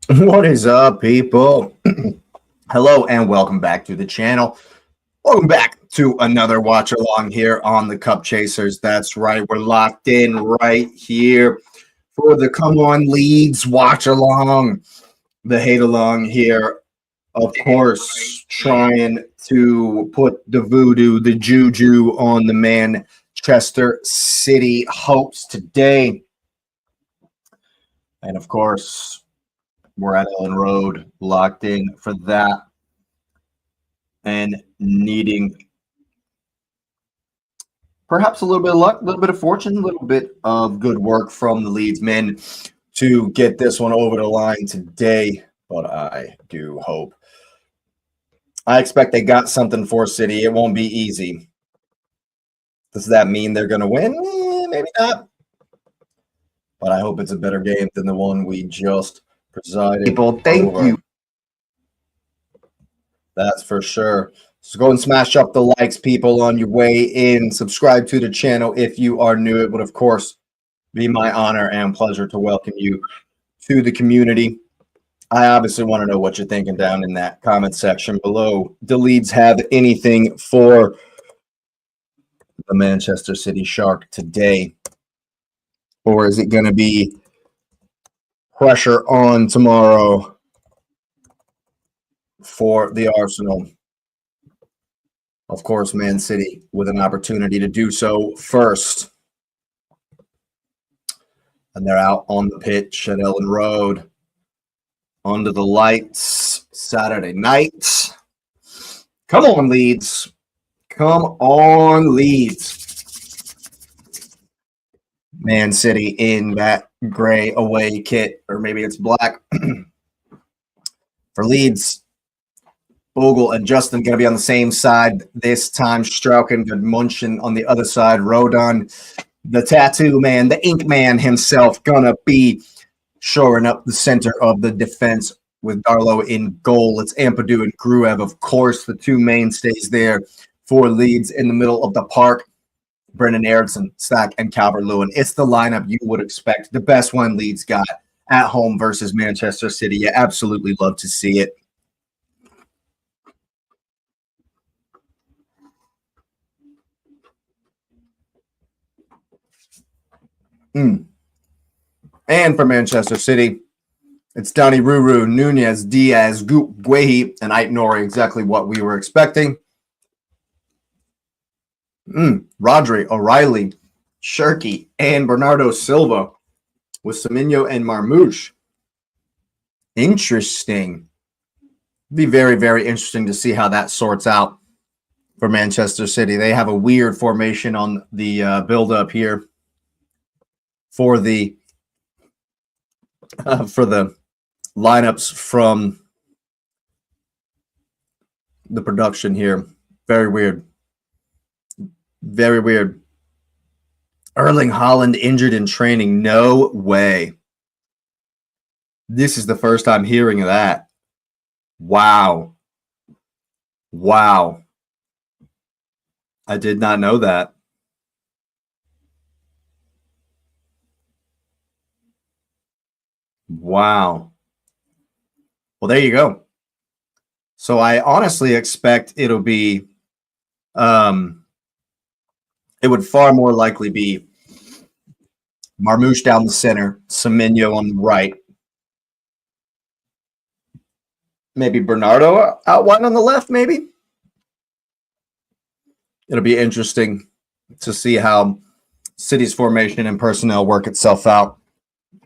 What is up, people? Hello and welcome back to the channel. Welcome back to another watch along here on the Cup Chasers. That's right, we're locked in right here for the Come On Leeds watch along, the hate along here. Of course, trying to put the voodoo, the juju on the Manchester City hopes today. And of course, we're at Elland Road, locked in for that, and needing perhaps a little bit of luck, a little bit of fortune, a little bit of good work from the Leeds men to get this one over the line today. But I do hope. I expect they got something for City. It won't be easy. Does that mean they're going to win? Maybe not. But I hope it's a better game than the one we just presided People, thank over. you. That's for sure. So go and smash up the likes, people, on your way in. Subscribe to the channel if you are new. It would, of course, be my honor and pleasure to welcome you to the community. I obviously want to know what you're thinking down in that comment section below. Do Leeds have anything for the Manchester City Shark today? Or is it going to be pressure on tomorrow for the Arsenal? Of course, Man City with an opportunity to do so first. And they're out on the pitch at Elland Road. Under the lights, Saturday night. Come on, Leeds. Come on, Leeds. Man City in that gray away kit, or maybe it's black. For Leeds, Bogle and Justin going to be on the same side this time. Strauchen, Gudmundsson on the other side. Rodon, the tattoo man, the ink man himself, going to be shoring up the center of the defense with Darlow in goal. It's Ampadu and Gruev, of course, the two mainstays there for Leeds in the middle of the park. Brendan Eriksson, Stack, and Calvert-Lewin. It's the lineup you would expect. The best one Leeds got at home versus Manchester City. You absolutely love to see it. And for Manchester City, it's Donny Ruru, Nunez, Diaz, Guehi, and Ait-Nouri, exactly what we were expecting. Rodri, O'Reilly, Shirky, and Bernardo Silva with Semenyo and Marmoush. Interesting. Be very, very interesting to see how that sorts out for Manchester City. They have a weird formation on the build-up here for the lineups from the production here. Very weird. Very weird. Erling Haaland injured in training. No way. This is the first time hearing of that. Wow. Wow. I did not know that. Wow. Well, there you go. So I honestly expect it'll be it would far more likely be Marmoush down the center, Semenyo on the right, maybe Bernardo out wide on the left, maybe. It'll be interesting to see how City's formation and personnel work itself out.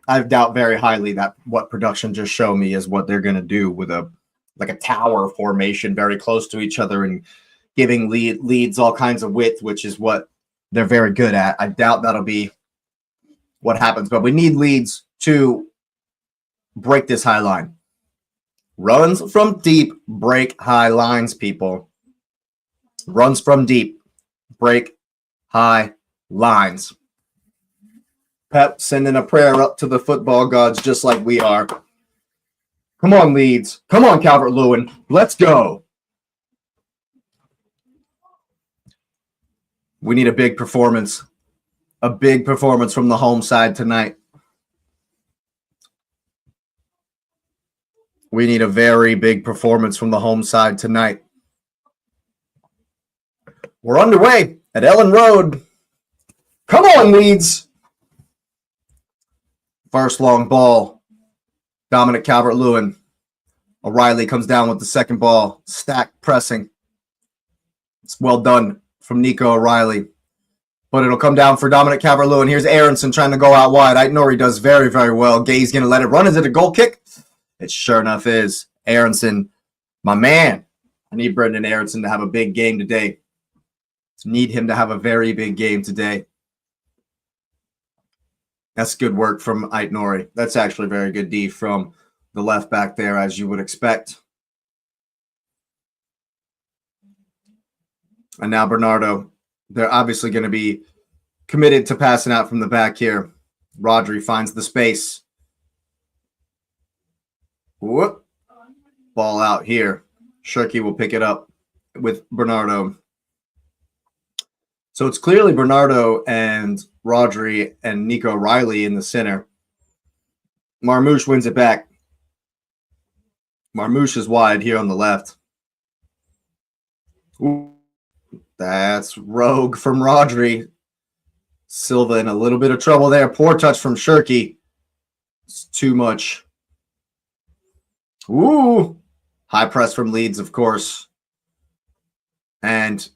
I doubt very highly that what production just showed me is what they're going to do with a tower formation very close to each other and giving Leeds all kinds of width, which is what they're very good at. I doubt that'll be what happens, but we need Leeds to break this high line. Runs from deep, break high lines, people. Runs from deep, break high lines. Pep sending a prayer up to the football gods just like we are. Come on, Leeds. Come on, Calvert-Lewin. Let's go. We need a big performance. A big performance from the home side tonight. We need a very big performance from the home side tonight. We're underway at Elland Road. Come on, Leeds. First long ball. Dominic Calvert-Lewin. O'Reilly comes down with the second ball. Stack pressing. It's well done from Nico O'Reilly. But it'll come down for Dominic Calvert-Lewin. Here's Aronson trying to go out wide. Aitnori does very, very well. Gay's going to let it run. Is it a goal kick? It sure enough is. Aronson, my man. I need Brendan Aronson to have a big game today. Need him to have a very big game today. That's good work from Aitnori. That's actually very good D from the left back there, as you would expect. And now Bernardo. They're obviously going to be committed to passing out from the back here. Rodri finds the space. Whoop. Ball out here. Shirky will pick it up with Bernardo. So it's clearly Bernardo and Rodri and Nico O'Reilly in the center. Marmouche wins it back. Marmouche is wide here on the left. Ooh, that's rogue from Rodri. Silva in a little bit of trouble there. Poor touch from Shirky. It's too much. Ooh. High press from Leeds, of course. And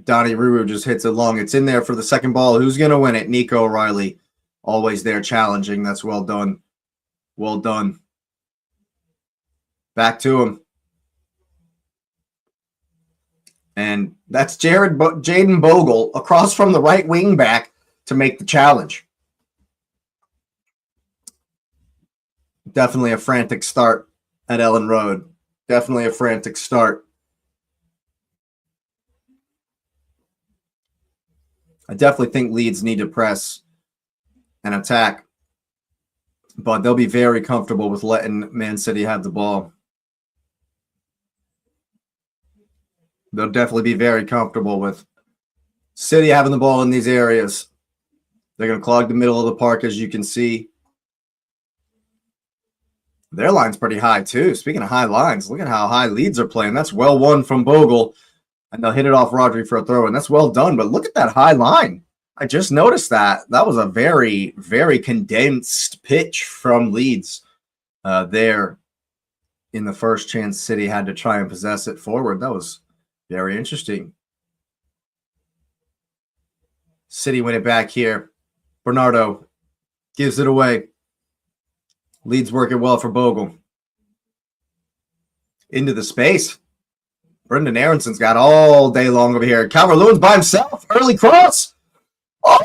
Donnie Ruru just hits it long. It's in there for the second ball. Who's going to win it? Nico O'Reilly. Always there challenging. That's well done. Well done. Back to him. And that's Jaden Bogle across from the right wing back to make the challenge. Definitely a frantic start at Elland Road. Definitely a frantic start. I definitely think Leeds need to press and attack, but they'll be very comfortable with letting Man City have the ball. They'll definitely be very comfortable with City having the ball in these areas. They're going to clog the middle of the park, as you can see. Their line's pretty high, too. Speaking of high lines, look at how high Leeds are playing. That's well won from Bogle. And they'll hit it off Rodri for a throw, and that's well done. But look at that high line. I just noticed that. That was a very, very condensed pitch from Leeds there in the first chance City had to try and possess it forward. That was very interesting. City win it back here. Bernardo gives it away. Leeds working well for Bogle. Into the space. Brendan Aronson's got all day long over here. Calvert-Lewin's by himself. Early cross. Oh!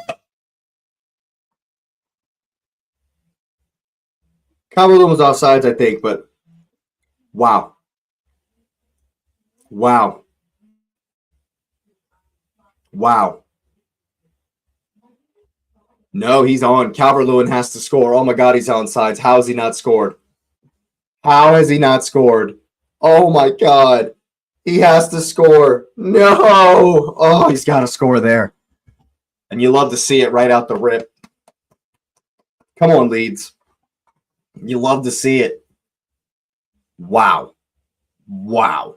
Calvert-Lewin was offsides, I think, but wow. Wow. Wow. No, he's on. Calvert-Lewin has to score. Oh, my God, he's on sides. How has he not scored? How has he not scored? Oh, my God. He has to score. No. Oh, he's got to score there. And you love to see it right out the rip. Come on, Leeds. You love to see it. Wow. Wow.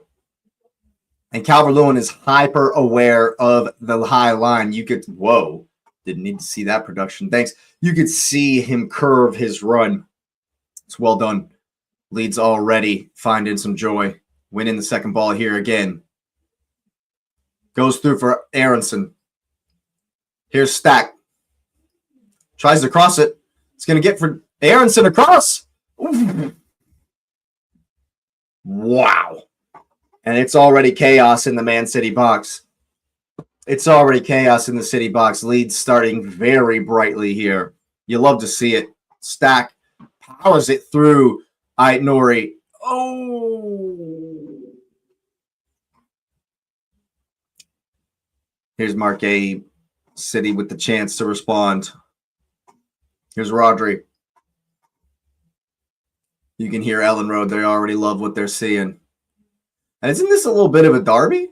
And Calvert-Lewin is hyper aware of the high line. You could, whoa. Didn't need to see that production. Thanks. You could see him curve his run. It's well done. Leeds already finding some joy. Winning the second ball here again. Goes through for Aronson. Here's Stack. Tries to cross it. It's going to get for Aronson across. Ooh. Wow. And it's already chaos in the Man City box. It's already chaos in the City box. Leeds starting very brightly here. You love to see it. Stack powers it through Aitnori. Oh. Here's Mark A. City with the chance to respond. Here's Rodri. You can hear Elland Road. They already love what they're seeing. And isn't this a little bit of a derby?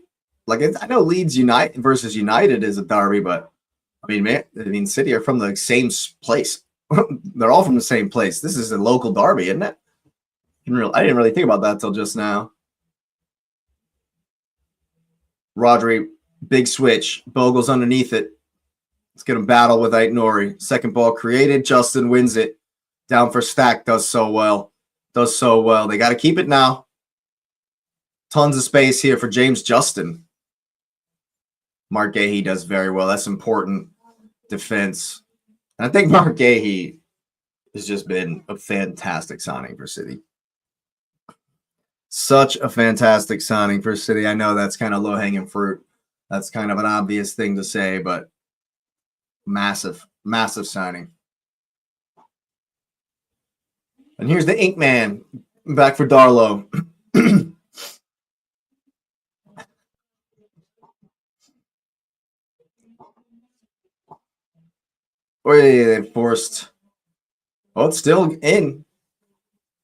Like, I know Leeds United versus United is a derby, but City are from the same place. They're all from the same place. This is a local derby, isn't it? I didn't really think about that till just now. Rodri, big switch. Bogle's underneath it. It's going to battle with Aït-Nouri. Second ball created. Justin wins it. Down for Stack. Does so well. Does so well. They got to keep it now. Tons of space here for James Justin. Mark Gahey does very well. That's important defense. And I think Mark Gahey has just been a fantastic signing for City. Such a fantastic signing for City. I know that's kind of low-hanging fruit. That's kind of an obvious thing to say, but massive, massive signing. And here's the Ink Man back for Darlow. Oh, yeah, they forced. Well, it's still in.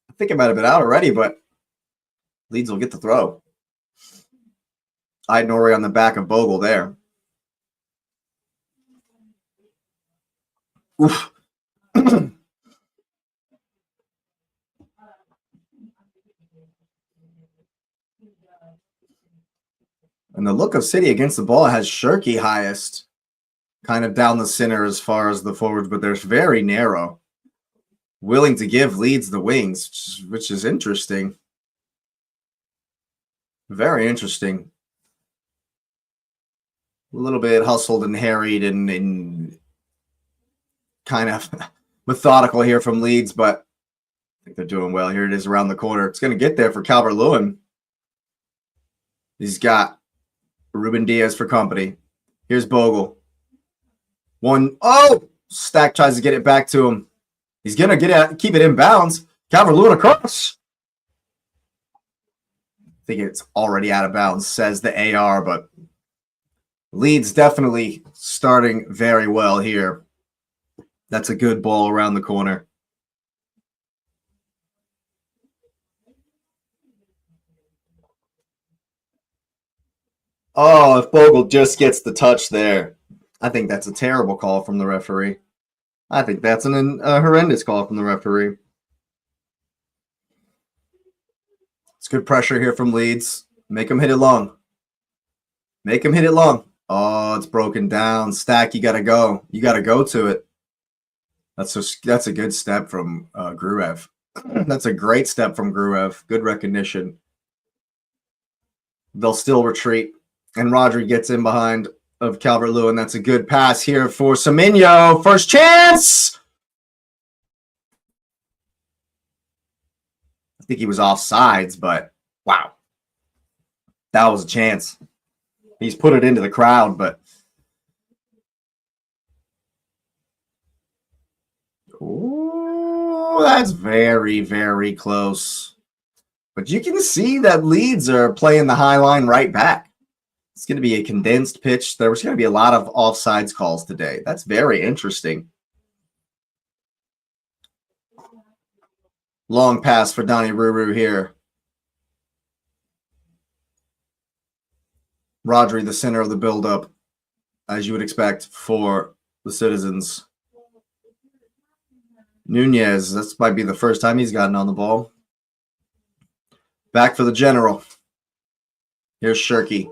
I think it might have been out already, but Leeds will get the throw. Aït-Nouri on the back of Bogle there. Oof. And the look of City against the ball has Shirky highest, kind of down the center as far as the forwards, but they're very narrow. Willing to give Leeds the wings, which is interesting. Very interesting. A little bit hustled and harried and kind of methodical here from Leeds, but I think they're doing well. Here it is around the corner. It's going to get there for Calvert-Lewin. He's got Ruben Diaz for company. Here's Bogle. Oh! Stack tries to get it back to him. He's going to keep it in bounds. Calvert-Lewin across. I think it's already out of bounds, says the AR, but Leeds definitely starting very well here. That's a good ball around the corner. Oh, if Bogle just gets the touch there, I think that's a terrible call from the referee. I think that's a horrendous call from the referee. It's good pressure here from Leeds. Make him hit it long. Make him hit it long. Oh, it's broken down. Stack, you got to go. You got to go to it. That's a good step from Gruev. That's a great step from Gruev. Good recognition. They'll still retreat. And Rodri gets in behind of Calvert-Lewin. That's a good pass here for Semenyo. First chance! I think he was offsides, but wow. That was a chance. He's put it into the crowd, but ooh, that's very, very close. But you can see that Leeds are playing the high line right back. It's going to be a condensed pitch. There was going to be a lot of offsides calls today. That's very interesting. Long pass for Donnie Ruru here. Rodri, the center of the build-up, as you would expect for the Citizens. Nunez, this might be the first time he's gotten on the ball. Back for the General. Here's Shirky.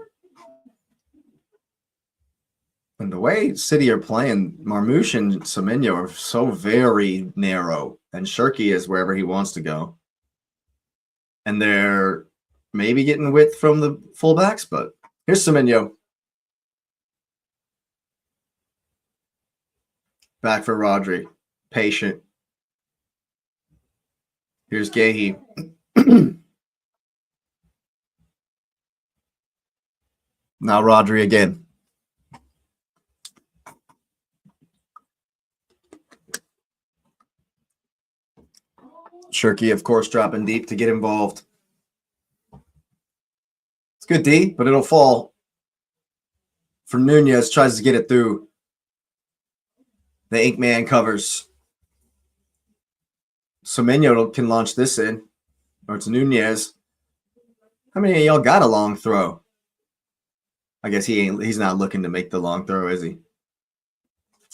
And the way City are playing, Marmouche and Semenyo are so very narrow. And Shirky is wherever he wants to go. And they're maybe getting width from the fullbacks, but here's Semenyo. Back for Rodri. Patient. Here's Gahey. Now Rodri again. Shirky, of course, dropping deep to get involved. It's good D, but it'll fall. For Nunez, tries to get it through. The Ink Man covers. Semenyo can launch this in. Or it's Nunez. How many of y'all got a long throw? I guess he's not looking to make the long throw, is he?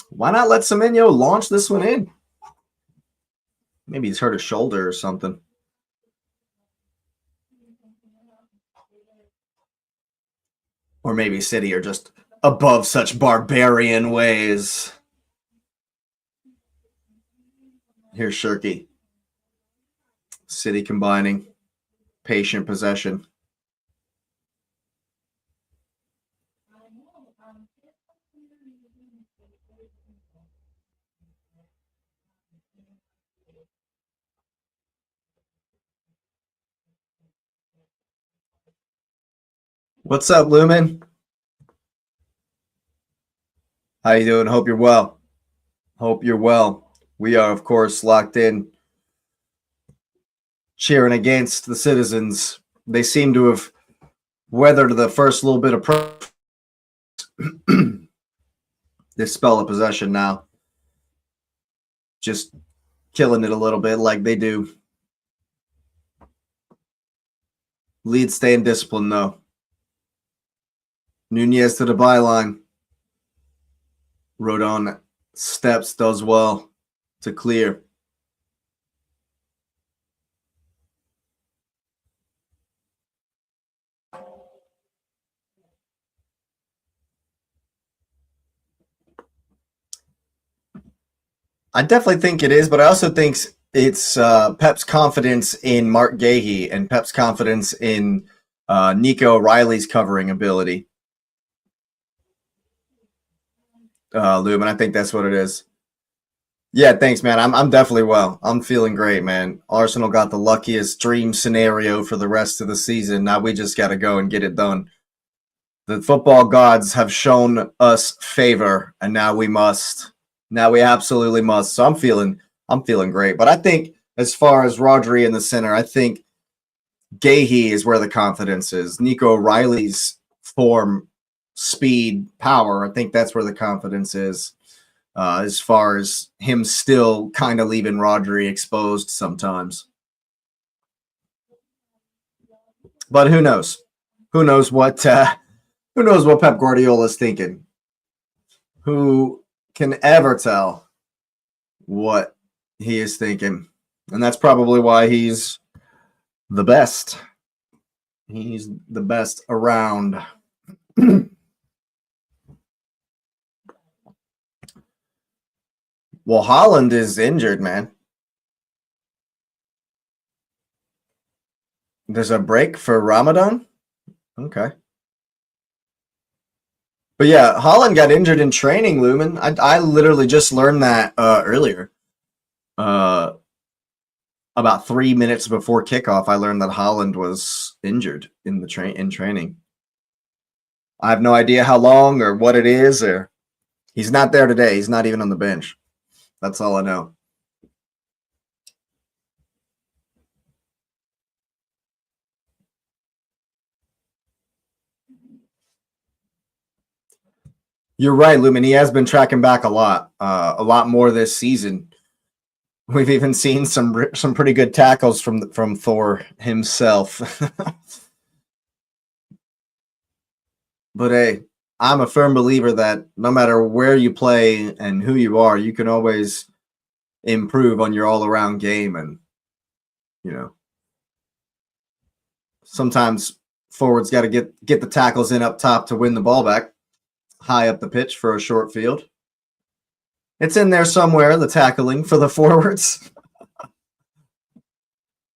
Why not let Semenyo launch this one in? Maybe he's hurt his shoulder or something. Or maybe City are just above such barbarian ways. Here's Shirky. City combining. Patient possession. What's up, Lumen? How you doing? Hope you're well. Hope you're well. We are, of course, locked in, cheering against the Citizens. They seem to have weathered the first little bit of this spell of possession now. Just killing it a little bit like they do. Leeds stay in discipline, though. Nunez to the byline. Rodon steps, does well to clear. I definitely think it is, but I also think it's Pep's confidence in Mark Gahey and Pep's confidence in Nico Riley's covering ability. Lumen, I think that's what it is. Yeah, thanks, man. I'm definitely well. I'm feeling great, man. Arsenal got the luckiest dream scenario for the rest of the season. Now we just got to go and get it done. The football gods have shown us favor, and now we must. Now we absolutely must. So I'm feeling great. But I think as far as Rodri in the center, I think Gahey is where the confidence is. Nico Riley's form, speed, power, I think that's where the confidence is. As far as him still kind of leaving Rodri exposed sometimes. But who knows? Who knows what Pep Guardiola is thinking? Who can ever tell what he is thinking? And that's probably why he's the best. He's the best around. Well, Haaland is injured, man. There's a break for Ramadan? Okay. But yeah, Haaland got injured in training, Lumen. I literally just learned that earlier. About 3 minutes before kickoff, I learned that Haaland was injured in training. I have no idea how long or what it is, or he's not there today. He's not even on the bench. That's all I know. You're right, Lumen. He has been tracking back a lot more this season. We've even seen some pretty good tackles from Thor himself. But hey, I'm a firm believer that no matter where you play and who you are, you can always improve on your all-around game. And, sometimes forwards got to get the tackles in up top to win the ball back, high up the pitch for a short field. It's in there somewhere, the tackling for the forwards.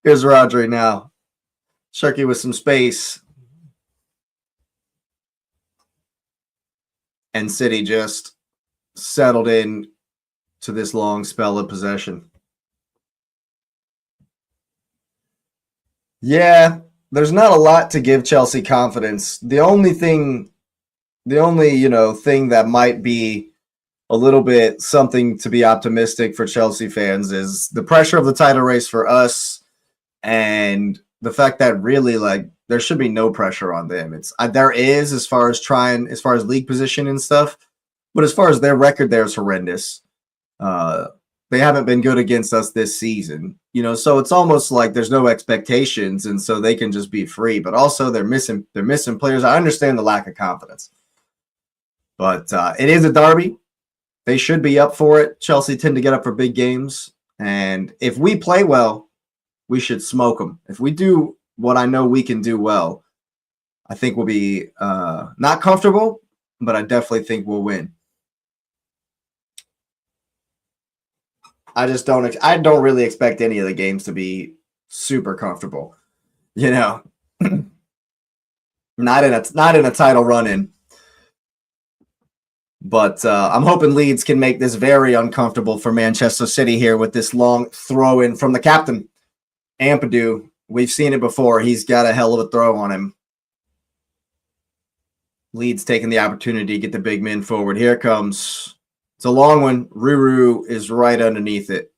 Here's Rodri now. Shirky with some space. And City just settled in to this long spell of possession. Yeah, there's not a lot to give Chelsea confidence. The only thing that might be a little bit something to be optimistic for Chelsea fans is the pressure of the title race for us, and the fact that really there should be no pressure on them. There is as far as league position and stuff, but as far as their record, there is horrendous. They haven't been good against us this season, so it's almost like there's no expectations, and so they can just be free. But also they're missing players. I understand the lack of confidence, but it is a derby. They should be up for it. Chelsea tend to get up for big games, and if we play well, we should smoke them. If we do what I know we can do well, I think we'll be not comfortable, but I definitely think we'll win. I don't really expect any of the games to be super comfortable. You know, not in a title run-in. But I'm hoping Leeds can make this very uncomfortable for Manchester City here with this long throw in from the captain, Ampadu. We've seen it before. He's got a hell of a throw on him. Leeds taking the opportunity to get the big men forward. Here it comes. It's a long one. Ruru is right underneath it.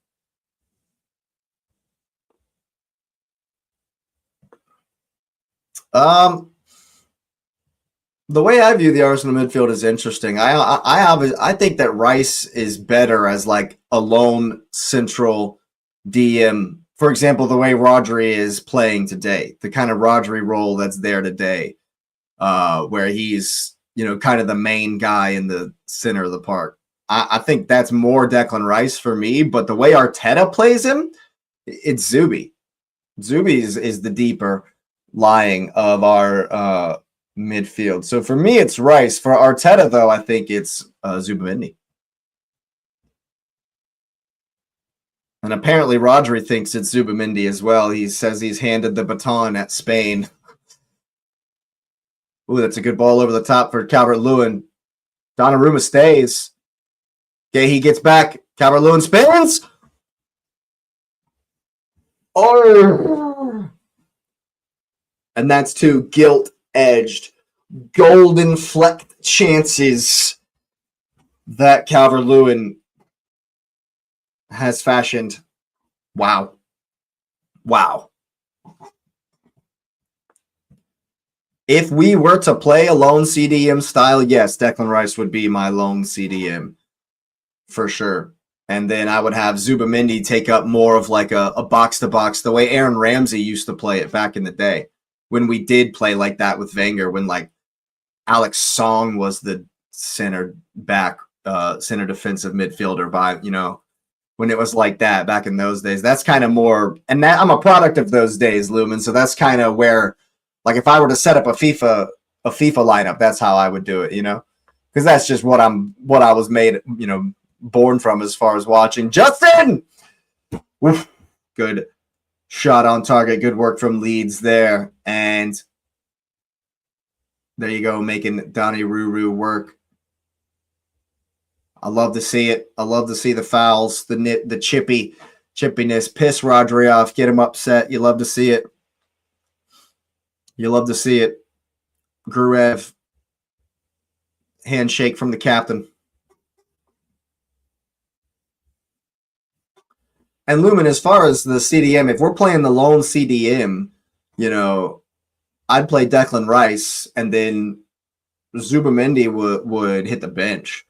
The way I view the Arsenal midfield is interesting. I think that Rice is better as like a lone central DM. For example, the way Rodri is playing today, the kind of Rodri role that's there today, where he's, you know, kind of the main guy in the center of the park. I think that's more Declan Rice for me, but the way Arteta plays him, it's Zubi. Zubi is the deeper lying of our midfield. So for me, it's Rice. For Arteta, though, I think it's Zubimendi. And apparently Rodri thinks it's Zubimendi as well. He says he's handed the baton at Spain. Ooh, that's a good ball over the top for Calvert-Lewin. Donnarumma stays. Okay, he gets back. Calvert-Lewin spins. Oh! And that's two gilt-edged, golden-flecked chances that Calvert-Lewin has fashioned. Wow. Wow. If we were to play a lone CDM style, yes, Declan Rice would be my lone CDM for sure. And then I would have Zubimendi take up more of like a box-to-box, the way Aaron Ramsey used to play it back in the day. When we did play like that with Wenger, when like Alex Song was the center back, center defensive midfielder by, you know, when it was like that back in those days. That's kind of more, and that I'm a product of those days, Lumen. So that's kind of where, like, if I were to set up a FIFA lineup, that's how I would do it, you know, because that's just what I was made, you know, born from as far as watching. Justin, oof, good shot on target. Good work from Leeds there, and there you go, making Donny Ruru work. I love to see it. I love to see the fouls, the chippiness, piss Rodri off, get him upset. You love to see it. You love to see it. Gruev, handshake from the captain. And Lumen, as far as the CDM, if we're playing the lone CDM, you know, I'd play Declan Rice, and then Zubimendi would hit the bench.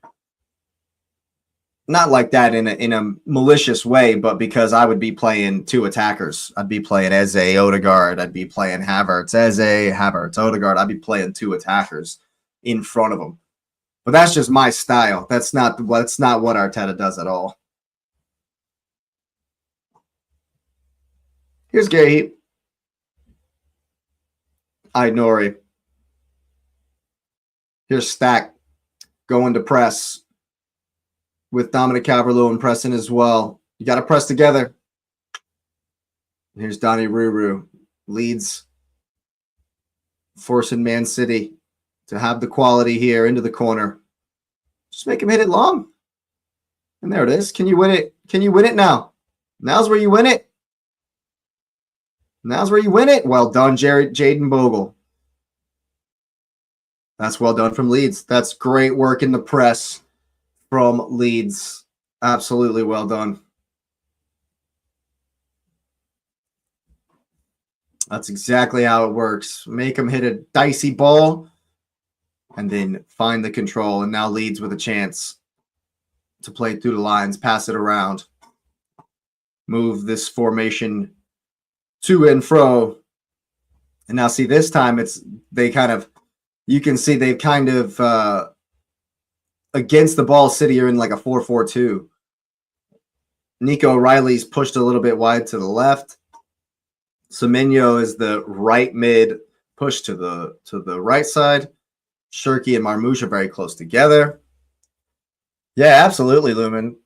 Not like that in a malicious way, but because I would be playing two attackers. I'd be playing Eze, Odegaard. I'd be playing Havertz, Eze, Havertz, Odegaard. I'd be playing two attackers in front of them. But that's just my style. That's not what Arteta does at all. Here's Gary Heap. Nori. Here's Stack going to press with Dominic Calvert-Lewin pressing as well. You got to press together. Here's Donny Ruru. Leeds forcing Man City to have the quality here into the corner. Just make him hit it long. And there it is. Can you win it? Can you win it now? Now's where you win it. Now's where you win it. Well done, Jaden Bogle. That's well done from Leeds. That's great work in the press from Leeds. Absolutely well done. That's exactly how it works. Make them hit a dicey ball and then find the control. And now Leeds with a chance to play through the lines, pass it around, move this formation to and fro. And now see, this time you can see they've kind of against the ball, City are in like a 4-4-2. Nico Riley's pushed a little bit wide to the left. Semenyo is the right mid push to the right side. Shirky and Marmouche are very close together. Yeah, absolutely, Lumen.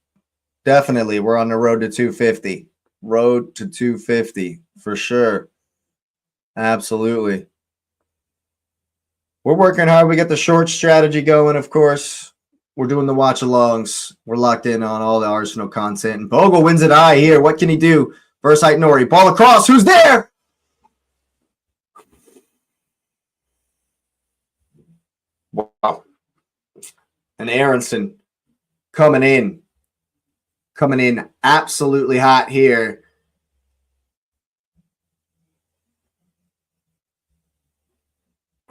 Definitely, we're on the road to 250. Road to 250 for sure. Absolutely. We're working hard. We got the short strategy going, of course. We're doing the watch-alongs. We're locked in on all the Arsenal content. And Bogle wins it high here. What can he do? First height Nori. Ball across. Who's there? Wow. And Aronson coming in absolutely hot here.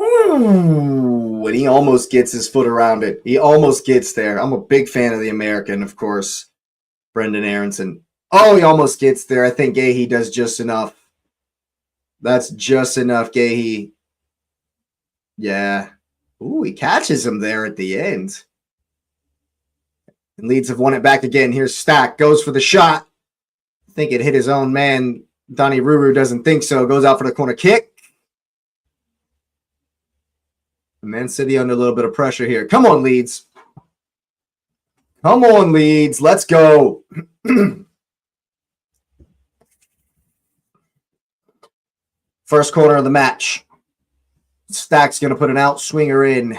Ooh, and he almost gets his foot around it. He almost gets there. I'm a big fan of the American, of course, Brendan Aronson. Oh, he almost gets there. I think Gahey does just enough. That's just enough, Gahey. Yeah. Ooh, he catches him there at the end. And Leeds have won it back again. Here's Stack. Goes for the shot. I think it hit his own man. Donnie Ruru doesn't think so. Goes out for the corner kick. Man City under a little bit of pressure here. Come on, Leeds. Come on, Leeds. Let's go. First corner of the match. Stack's going to put an outswinger in.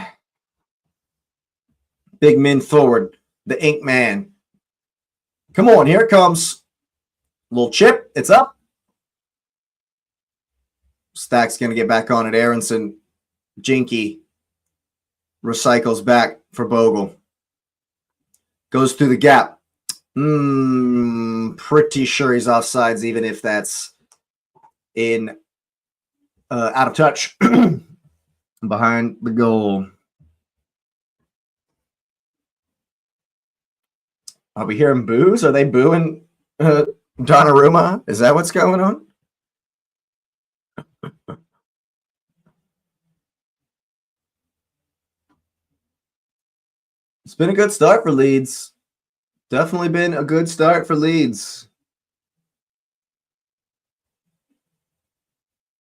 Big Min forward. The Ink Man. Come on, here it comes. Little chip. It's up. Stack's going to get back on it. Aronson. Jinky. Recycles back for Bogle. Goes through the gap. Pretty sure he's offsides, even if that's in out of touch. Behind the goal. Are we hearing boos? Are they booing Donnarumma? Is that what's going on? It's been a good start for Leeds. Definitely been a good start for Leeds.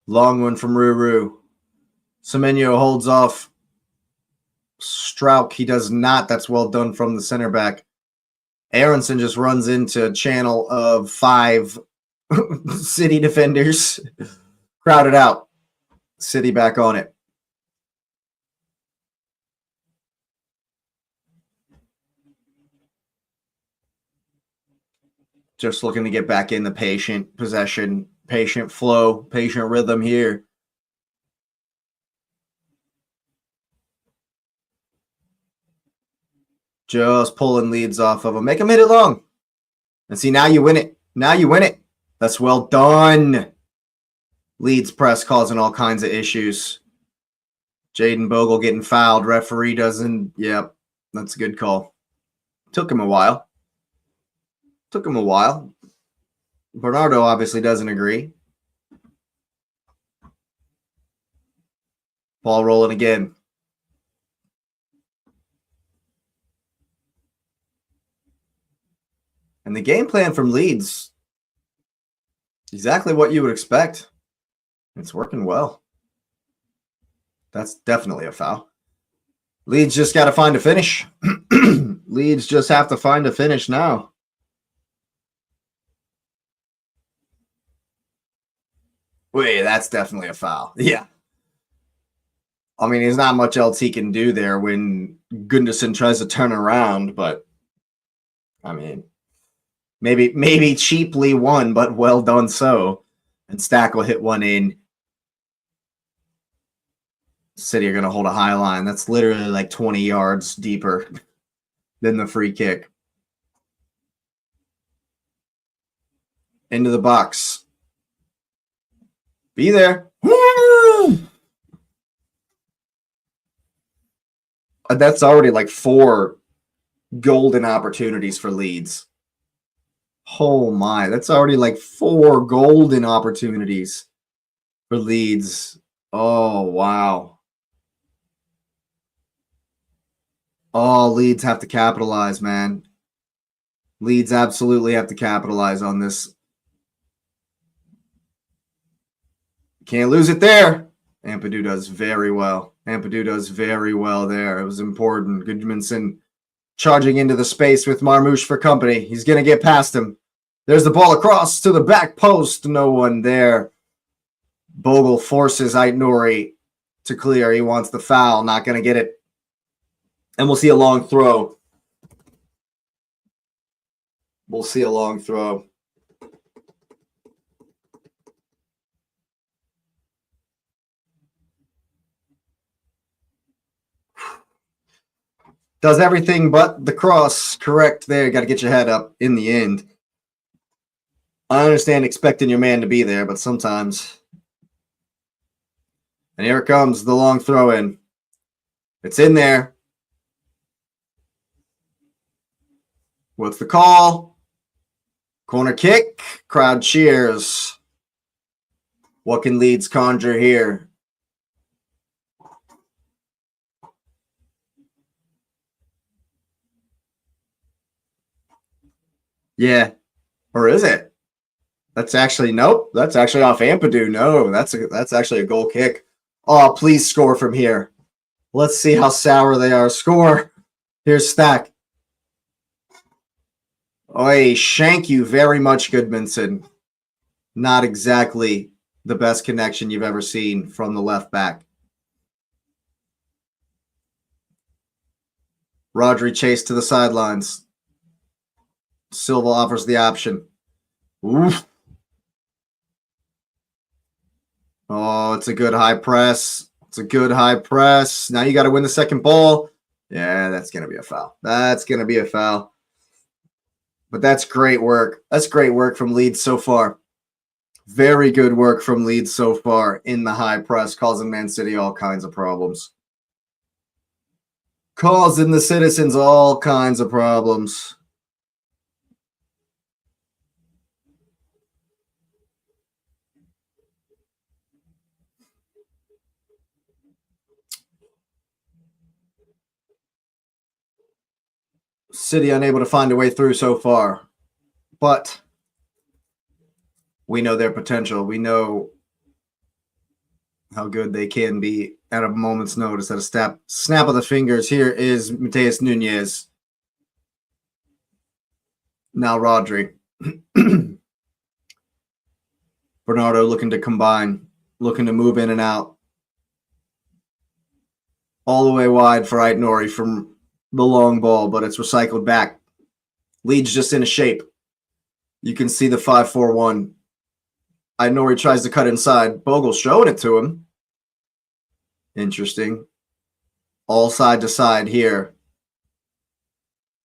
Long one from Ruru. Semenyo holds off. Strauch, he does not. That's well done from the center back. Aronson just runs into a channel of 5 City defenders. Crowded out. City back on it. Just looking to get back in the patient possession, patient flow, patient rhythm here. Just pulling Leeds off of him. Make him hit it long. And see, now you win it. Now you win it. That's well done. Leeds press causing all kinds of issues. Jaden Bogle getting fouled. Referee doesn't. Yep, that's a good call. Took him a while. Took him a while. Bernardo obviously doesn't agree. Ball rolling again. And the game plan from Leeds, exactly what you would expect. It's working well. That's definitely a foul. Leeds just got to find a finish. Leeds just have to find a finish now. Wait, that's definitely a foul. Yeah. I mean, there's not much else he can do there when Gunderson tries to turn around, but I mean, maybe cheaply won, but well done so. And Stack will hit one in. City are going to hold a high line. That's literally like 20 yards deeper than the free kick. Into the box. Be there. Woo! That's already like 4 golden opportunities for Leeds. Oh my, that's already like 4 golden opportunities for Leeds. Oh, wow. Oh, Leeds have to capitalize, man. Leeds absolutely have to capitalize on this. Can't lose it there. Ampadu does very well. Ampadu does very well there. It was important. Goodmanson charging into the space with Marmouche for company. He's going to get past him. There's the ball across to the back post. No one there. Bogle forces Aitnouri to clear. He wants the foul. Not going to get it. And we'll see a long throw. We'll see a long throw. Does everything but the cross. Correct there. Got to get your head up in the end. I understand expecting your man to be there, but sometimes. And here it comes, the long throw in. It's in there. What's the call? Corner kick. Crowd cheers. What can Leeds conjure here? Yeah. Or is it? That's actually, nope. That's actually off Ampadu. No, that's actually a goal kick. Oh, please score from here. Let's see how sour they are. Score. Here's Stack. Oi, shank you very much, Goodmanson. Not exactly the best connection you've ever seen from the left back. Rodri chased to the sidelines. Silva offers the option. Oof. Oh, it's a good high press. It's a good high press. Now you got to win the second ball. Yeah, that's going to be a foul. That's going to be a foul. But that's great work. That's great work from Leeds so far. Very good work from Leeds so far in the high press, causing Man City all kinds of problems. Causing the citizens all kinds of problems. City unable to find a way through so far. But we know their potential. We know how good they can be at a moment's notice, at a snap of the fingers. Here is Mateus Nunez. Now Rodri. Bernardo looking to combine, looking to move in and out. All the way wide for Aitnouri from the long ball, but it's recycled back. Leeds just in a shape. You can see the 5-4-1. Aitnouri tries to cut inside. Bogle showing it to him. Interesting. All side to side here.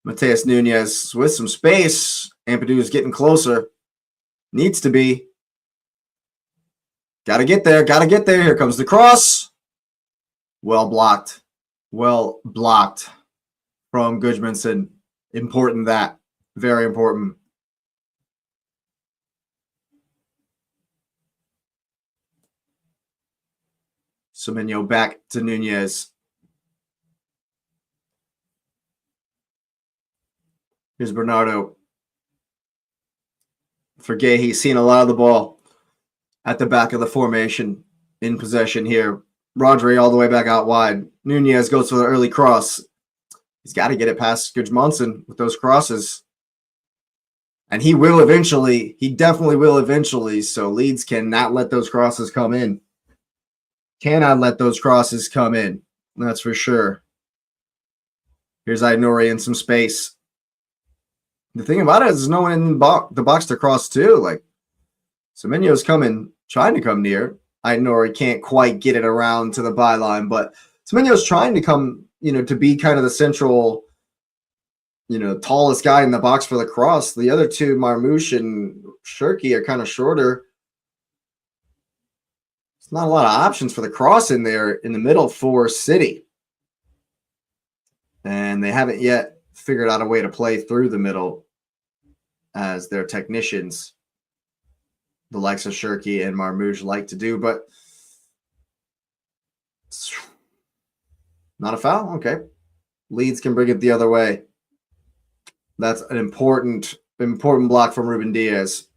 Mateus Nunez with some space. Ampadu is getting closer. Needs to be. Got to get there. Got to get there. Here comes the cross. Well blocked. Well blocked from Gudmundsson. Important that. Very important. Cmon back to Nunez. Here's Bernardo. Forget he's seen a lot of the ball at the back of the formation in possession here. Rodri all the way back out wide. Nunez goes for the early cross. He's got to get it past Gudmundsson with those crosses. And he will eventually. He definitely will eventually. So Leeds cannot let those crosses come in. Cannot let those crosses come in. That's for sure. Here's Aitnouri in some space. The thing about it is there's no one in the box to cross to. Like, Semenyo's trying to come near. Aitnouri can't quite get it around to the byline, but Semenyo's trying to come, to be kind of the central, tallest guy in the box for the cross. The other two, Marmouche and Shirky, are kind of shorter. There's not a lot of options for the cross in there in the middle for City. And they haven't yet figured out a way to play through the middle as their technicians, the likes of Shirky and Marmouche, like to do, but not a foul. Okay. Leeds can bring it the other way. That's an important block from Ruben Diaz.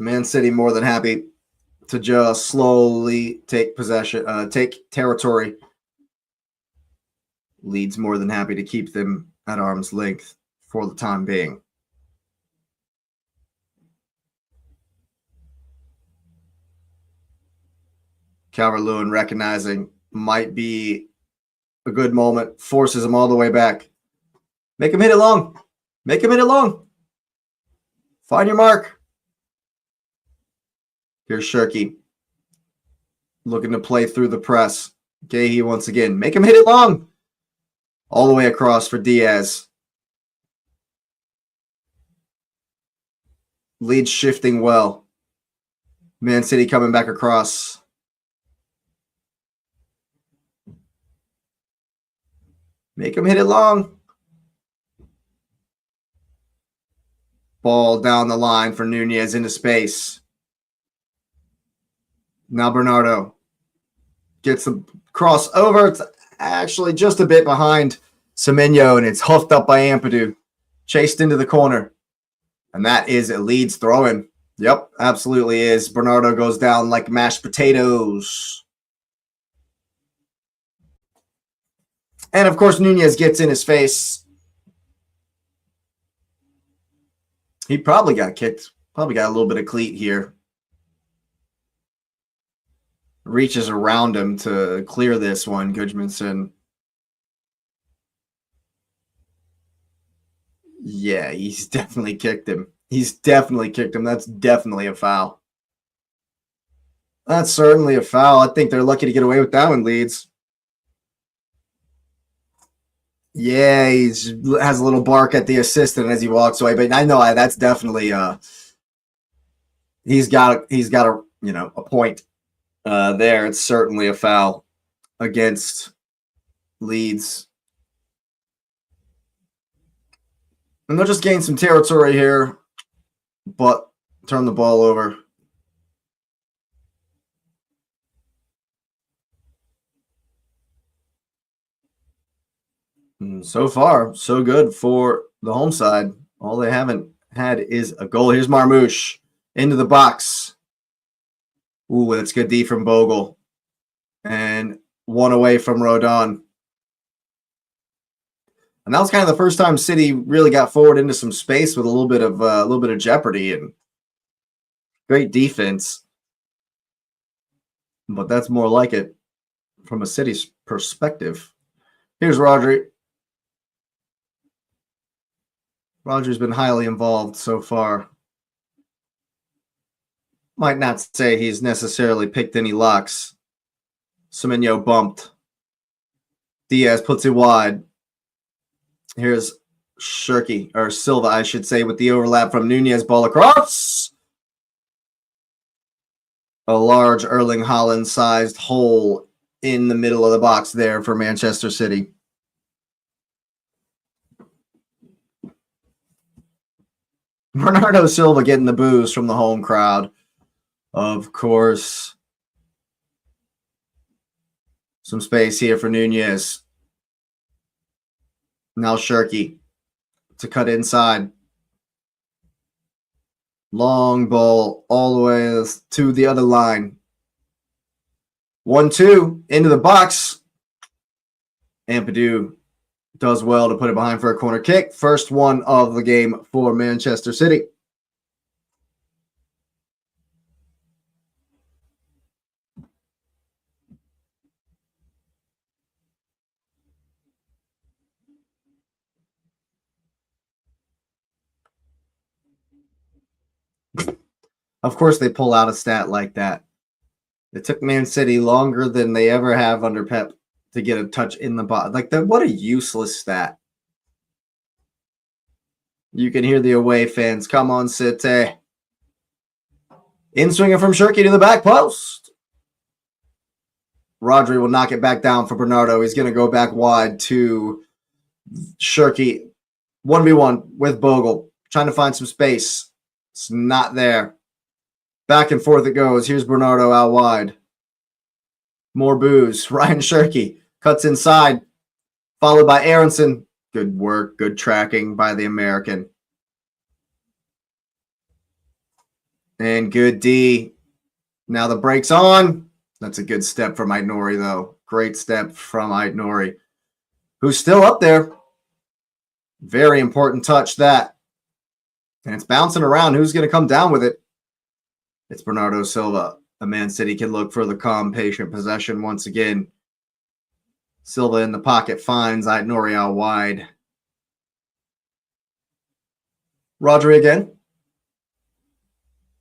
Man City more than happy to just slowly take possession, take territory. Leeds more than happy to keep them at arm's length for the time being. Calvert-Lewin recognizing might be a good moment, forces him all the way back. Make him hit it long. Make him hit it long. Find your mark. Here's Shirky looking to play through the press. Gahey once again. Make him hit it long. All the way across for Diaz. Leeds shifting well. Man City coming back across. Make him hit it long. Ball down the line for Nunez into space. Now Bernardo gets the cross over. It's actually just a bit behind Cmon, and it's huffed up by Ampadu. Chased into the corner. And that is a Leeds throw-in. Yep, absolutely is. Bernardo goes down like mashed potatoes. And, of course, Nunez gets in his face. He probably got kicked. Probably got a little bit of cleat here. Reaches around him to clear this one, Gudmundsson. Yeah, he's definitely kicked him. He's definitely kicked him. That's definitely a foul. That's certainly a foul. I think they're lucky to get away with that one, Leeds. Yeah, he has a little bark at the assistant as he walks away, but I know that's definitely he's got a point there. It's certainly a foul against Leeds. And they'll just gain some territory here, but turn the ball over. And so far, so good for the home side. All they haven't had is a goal. Here's Marmouche into the box. Ooh, that's good D from Bogle. And one away from Rodon. And that was kind of the first time City really got forward into some space with a little bit of jeopardy and great defense. But that's more like it from a City's perspective. Here's Rodri. Rodri's been highly involved so far. Might not say he's necessarily picked any locks. Cmon bumped. Diaz puts it wide. Here's Shirky, or Silva, I should say, with the overlap from Nunez. Ball across. A large Erling Haaland-sized hole in the middle of the box there for Manchester City. Bernardo Silva getting the boos from the home crowd. Of course. Some space here for Nunez. Now Shirky to cut inside. Long ball all the way to the other line. 1-2 into the box. Ampadu does well to put it behind for a corner kick. First one of the game for Manchester City. Of course, they pull out a stat like that. It took Man City longer than they ever have under Pep to get a touch in the box. Like that, what a useless stat. You can hear the away fans. Come on, City. In swinger from Shirky to the back post. Rodri will knock it back down for Bernardo. He's going to go back wide to Shirky. 1v1 with Bogle. Trying to find some space. It's not there. Back and forth it goes. Here's Bernardo out wide. More boos. Ryan Shirky cuts inside. Followed by Aronson. Good work. Good tracking by the American. And good D. Now the brake's on. That's a good step from Aitnori, though. Great step from Aitnori, who's still up there. Very important touch, that. And it's bouncing around. Who's going to come down with it? It's Bernardo Silva. The Man City can look for the calm, patient possession once again. Silva in the pocket finds Aitnori out wide. Rodri again.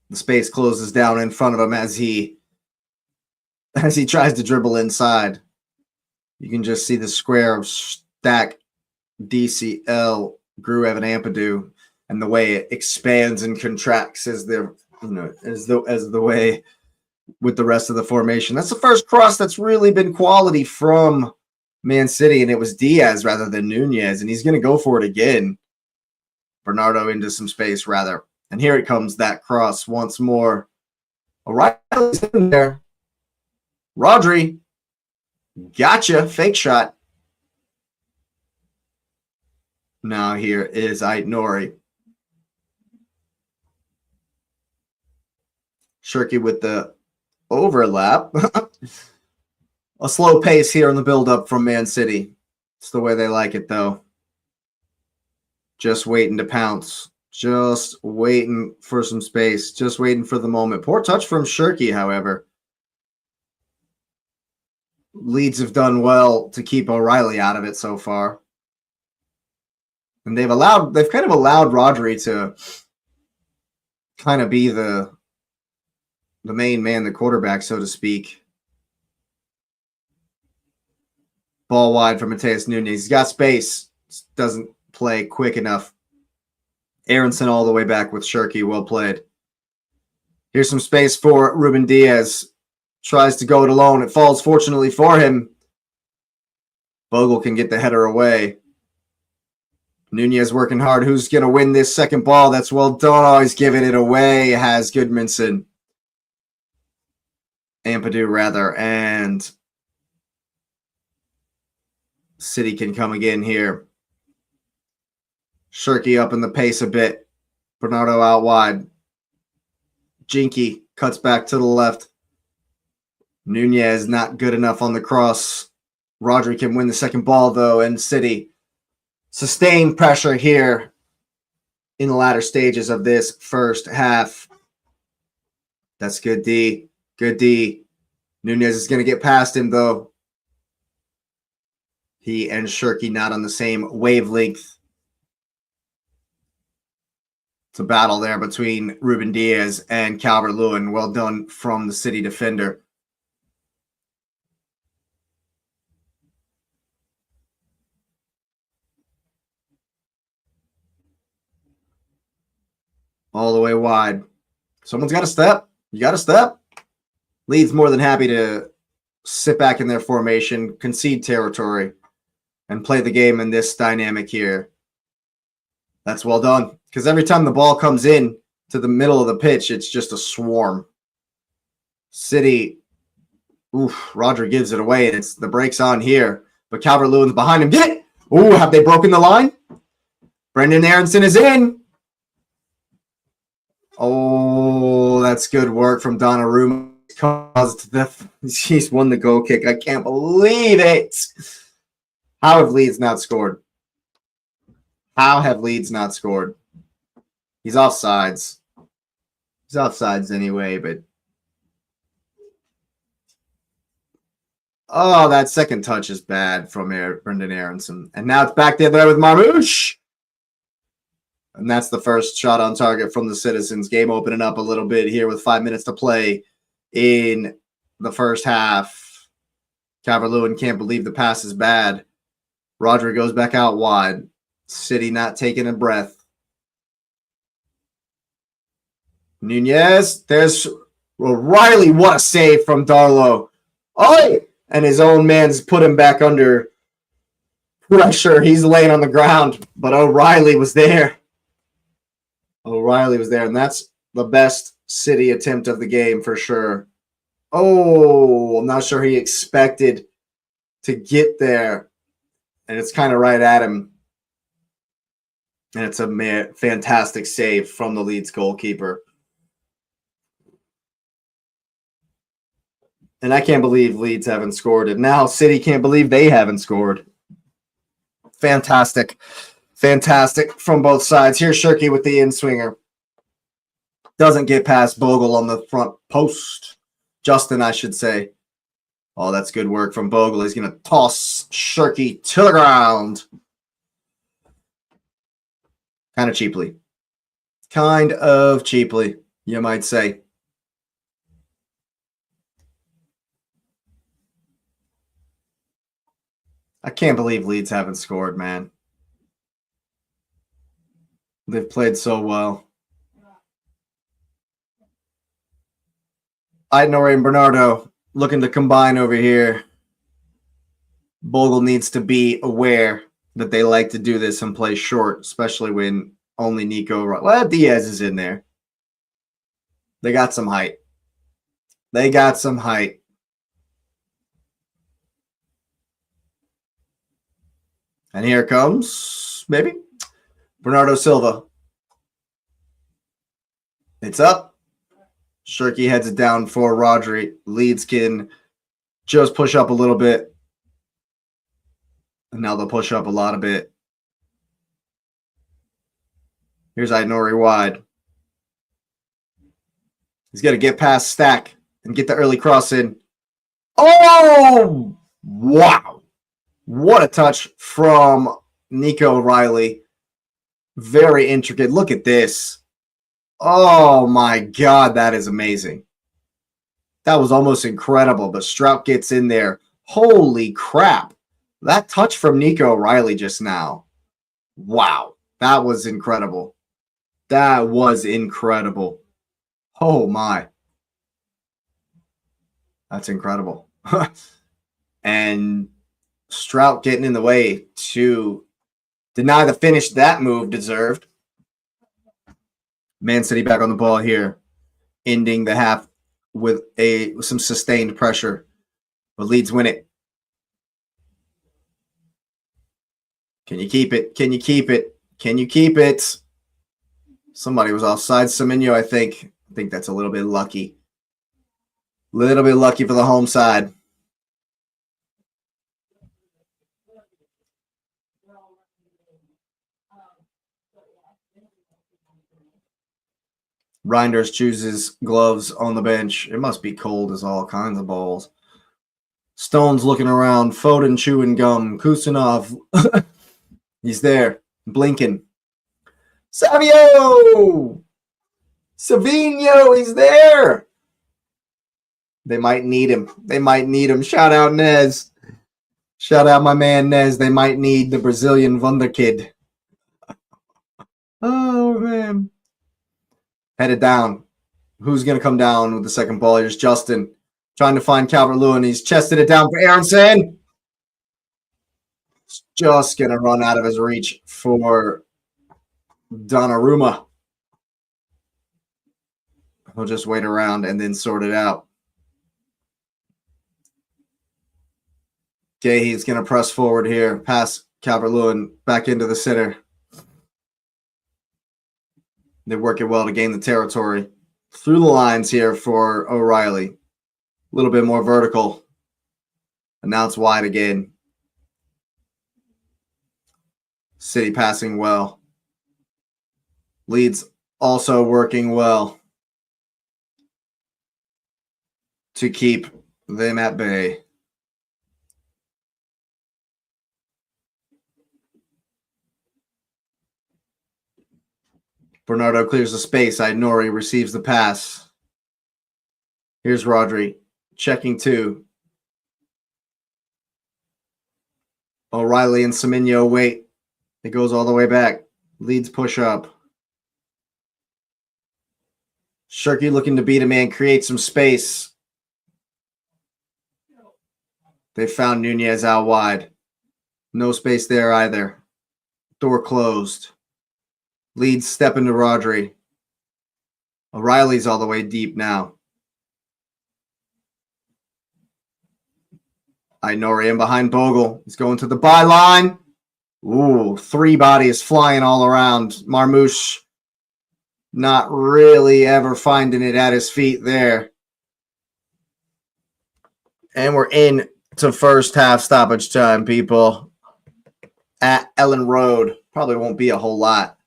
The space closes down in front of him as he tries to dribble inside. You can just see the square of Stack, DCL, Gruev, and Ampadu, and the way it expands and contracts as the way with the rest of the formation. That's the first cross that's really been quality from Man City, and it was Diaz rather than Nunez, and he's going to go for it again. Bernardo into some space, rather. And here it comes, that cross once more. O'Reilly's in there. Rodri. Gotcha. Fake shot. Now here is Aitnori. Shirky with the overlap. A slow pace here in the build-up from Man City. It's the way they like it, though. Just waiting to pounce. Just waiting for some space. Just waiting for the moment. Poor touch from Shirky, however. Leeds have done well to keep O'Reilly out of it so far. And they've kind of allowed Rodri to kind of be the main man, the quarterback, so to speak. Ball wide for Mateus Nunes. He's got space. Doesn't play quick enough. Aronson all the way back with Shirky. Well played. Here's some space for Ruben Diaz. Tries to go it alone. It falls fortunately for him. Bogle can get the header away. Nunez working hard. Who's going to win this second ball? That's well done. Oh, he's giving it away. Has Goodmanson. Ampadu, rather. And City can come again here. Shirky up in the pace a bit. Bernardo out wide. Jinky cuts back to the left. Nunez not good enough on the cross. Rodri can win the second ball, though, and City sustained pressure here in the latter stages of this first half. That's good D. Good D. Nunez is going to get past him, though. He and Shirky not on the same wavelength. It's a battle there between Ruben Diaz and Calvert-Lewin. Well done from the City defender. All the way wide. Someone's got to step. You got to step. Leeds more than happy to sit back in their formation, concede territory, and play the game in this dynamic here. That's well done. Because every time the ball comes in to the middle of the pitch, it's just a swarm. City, Rodri gives it away, and it's the brakes on here. But Calvert-Lewin's behind him. Get it! Ooh, have they broken the line? Brendan Aronson is in. Oh, that's good work from Donnarumma. He's won the goal kick. I can't believe it. How have Leeds not scored? How have Leeds not scored? He's offsides. He's offsides anyway, but... Oh, that second touch is bad from Brendan Aronson. And now it's back there with Marmouche. And that's the first shot on target from the Citizens. Game opening up a little bit here with 5 minutes to play in the first half. Calvert-Lewin can't believe the pass is bad. Rodri goes back out wide. City not taking a breath. Nunez. There's O'Reilly. What a save from Darlow. Oh, and his own man's put him back under pressure. He's laying on the ground, but O'Reilly was there. O'Reilly was there, and that's the best City attempt of the game for sure. Oh, I'm not sure he expected to get there, and it's kind of right at him. And it's a fantastic save from the Leeds goalkeeper. And I can't believe Leeds haven't scored. And now City can't believe they haven't scored. Fantastic. Fantastic from both sides. Here's Shirky with the in-swinger. Doesn't get past Bogle on the front post. Justin, I should say. Oh, that's good work from Bogle. He's going to toss Shirky to the ground. Kind of cheaply. Kind of cheaply, you might say. I can't believe Leeds haven't scored, man. They've played so well. Aït-Nouri and Bernardo looking to combine over here. Bogle needs to be aware that they like to do this and play short, especially when only Nico. Well, Diaz is in there. They got some height. They got some height. And here comes, maybe, Bernardo Silva. It's up. Shirky heads it down for Rodri. Leeds can just push up a little bit. And now they'll push up a lot of bit. Here's Aït-Nouri wide. He's got to get past Stack and get the early cross in. Oh, wow. What a touch from Nico Riley. Very intricate. Look at this. Oh, my God. That is amazing. That was almost incredible, but Strout gets in there. Holy crap. That touch from Nico Riley just now. Wow. That was incredible. That was incredible. Oh, my. That's incredible. And Strout getting in the way to deny the finish that move deserved. Man City back on the ball here, ending the half with some sustained pressure. But Leeds win it. Can you keep it? Can you keep it? Can you keep it? Somebody was offside. Semenyo, I think. I think that's a little bit lucky. Little bit lucky for the home side. Reinders chooses gloves on the bench. It must be cold as all kinds of balls. Stone's looking around. Foden chewing gum. Kusanov. He's there. Blinking. Savio! Savinho, he's there. They might need him. They might need him. Shout out Nez. Shout out my man Nez. They might need the Brazilian Wunderkid. Oh, man. Headed down. Who's going to come down with the second ball? Here's Justin trying to find Calvert-Lewin. He's chested it down for Aronson. He's just going to run out of his reach for Donnarumma. He'll just wait around and then sort it out. Gahey's going to press forward here. Pass Calvert-Lewin back into the center. They're working well to gain the territory. Through the lines here for O'Reilly. A little bit more vertical. And now it's wide again. City passing well. Leeds also working well to keep them at bay. Bernardo clears the space. Aït-Nouri receives the pass. Here's Rodri. Checking two. O'Reilly and Semenyo wait. It goes all the way back. Leeds push up. Shirky looking to beat a man, create some space. They found Nunez out wide. No space there either. Door closed. Leeds step into Rodri. O'Reilly's all the way deep now. Aït-Nouri in behind Bogle. He's going to the byline. Ooh, three bodies flying all around. Marmouche not really ever finding it at his feet there. And we're in to first half stoppage time, people. At Elland Road. Probably won't be a whole lot.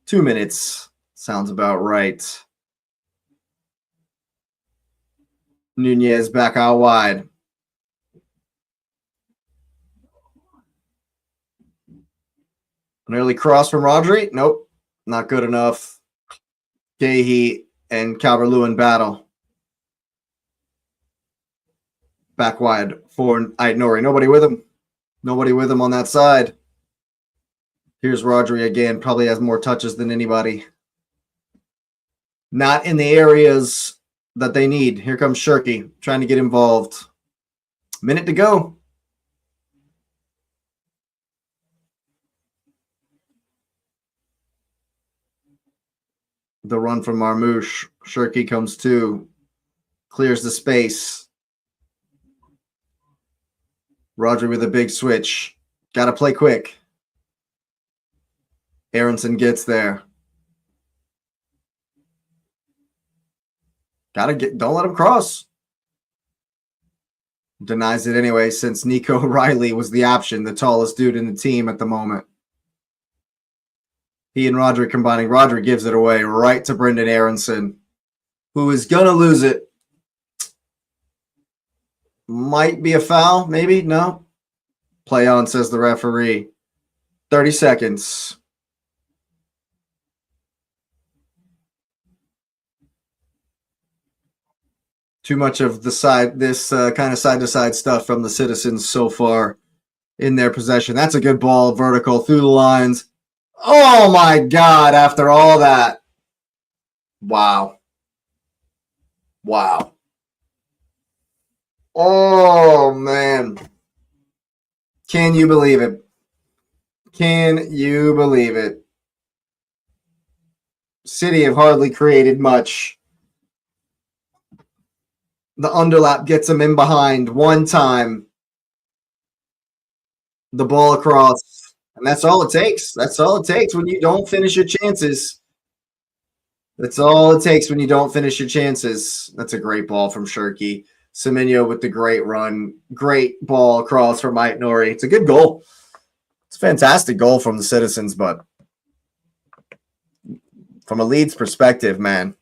2 minutes. Sounds about right. Nunez back out wide. An early cross from Rodri. Nope. Not good enough. Gahey and calvert-lewin battle. Back wide for Aït-Nouri. Nobody with him. Nobody with him on that side. Here's Rodri again. Probably has more touches than anybody. Not in the areas that they need. Here comes Shirky trying to get involved. Minute to go. The run from Marmoush. Shirky comes to. Clears the space. Rodri with a big switch. Got to play quick. Aronson gets there. Don't let him cross. Denies it anyway, since Nico Riley was the option, the tallest dude in the team at the moment. He and Rodri combining. Rodri gives it away right to Brendan Aronson, who is going to lose it. Might be a foul, maybe? No. Play on, says the referee. 30 seconds. Too much of this kind of side-to-side stuff from the Citizens so far in their possession. That's a good ball, vertical through the lines. Oh my God, after all that. Wow. Wow. Oh, man. Can you believe it? Can you believe it? City have hardly created much. The underlap gets them in behind one time. The ball across. And that's all it takes. That's all it takes when you don't finish your chances. That's all it takes when you don't finish your chances. That's a great ball from Shirky. Cmon with the great run. Great ball across from Aït-Nouri. It's a good goal. It's a fantastic goal from the Citizens, but from a Leeds perspective, man.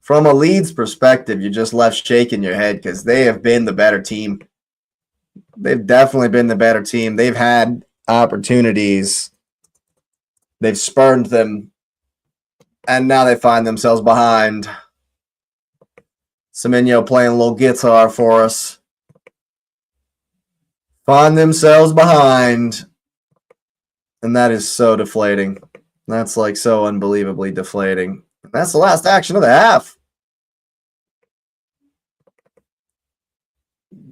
From a Leeds perspective, you're just left shaking your head because they have been the better team. They've definitely been the better team. They've had opportunities. They've spurned them. And now they find themselves behind. Cmon playing a little guitar for us. Find themselves behind. And that is so deflating. That's like so unbelievably deflating. That's the last action of the half.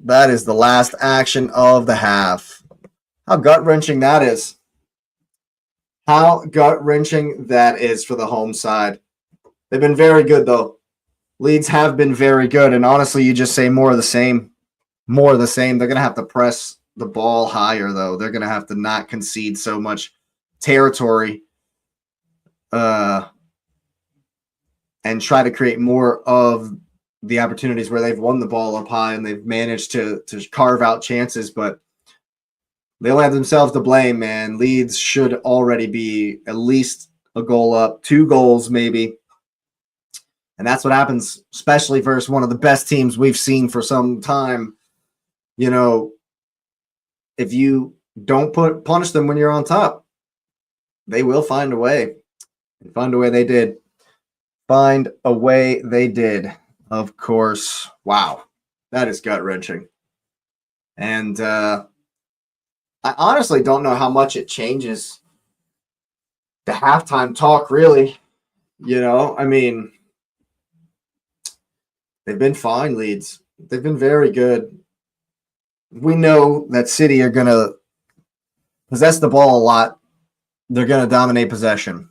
That is the last action of the half. How gut-wrenching that is. How gut-wrenching that is for the home side. They've been very good, though. Leeds have been very good. And honestly, you just say more of the same. More of the same. They're going to have to press the ball higher, though. They're going to have to not concede so much territory. And try to create more of the opportunities where they've won the ball up high and they've managed to carve out chances, but they only have themselves to blame, man. Leeds should already be at least a goal up, 2 goals maybe. And that's what happens, especially versus one of the best teams we've seen for some time. You know, if you don't punish them when you're on top, they will find a way. And find a way they did. Find a way they did, of course. Wow, that is gut-wrenching. And I honestly don't know how much it changes the halftime talk, really. You know, I mean, they've been fine, Leeds. They've been very good. We know that City are going to possess the ball a lot. They're going to dominate possession.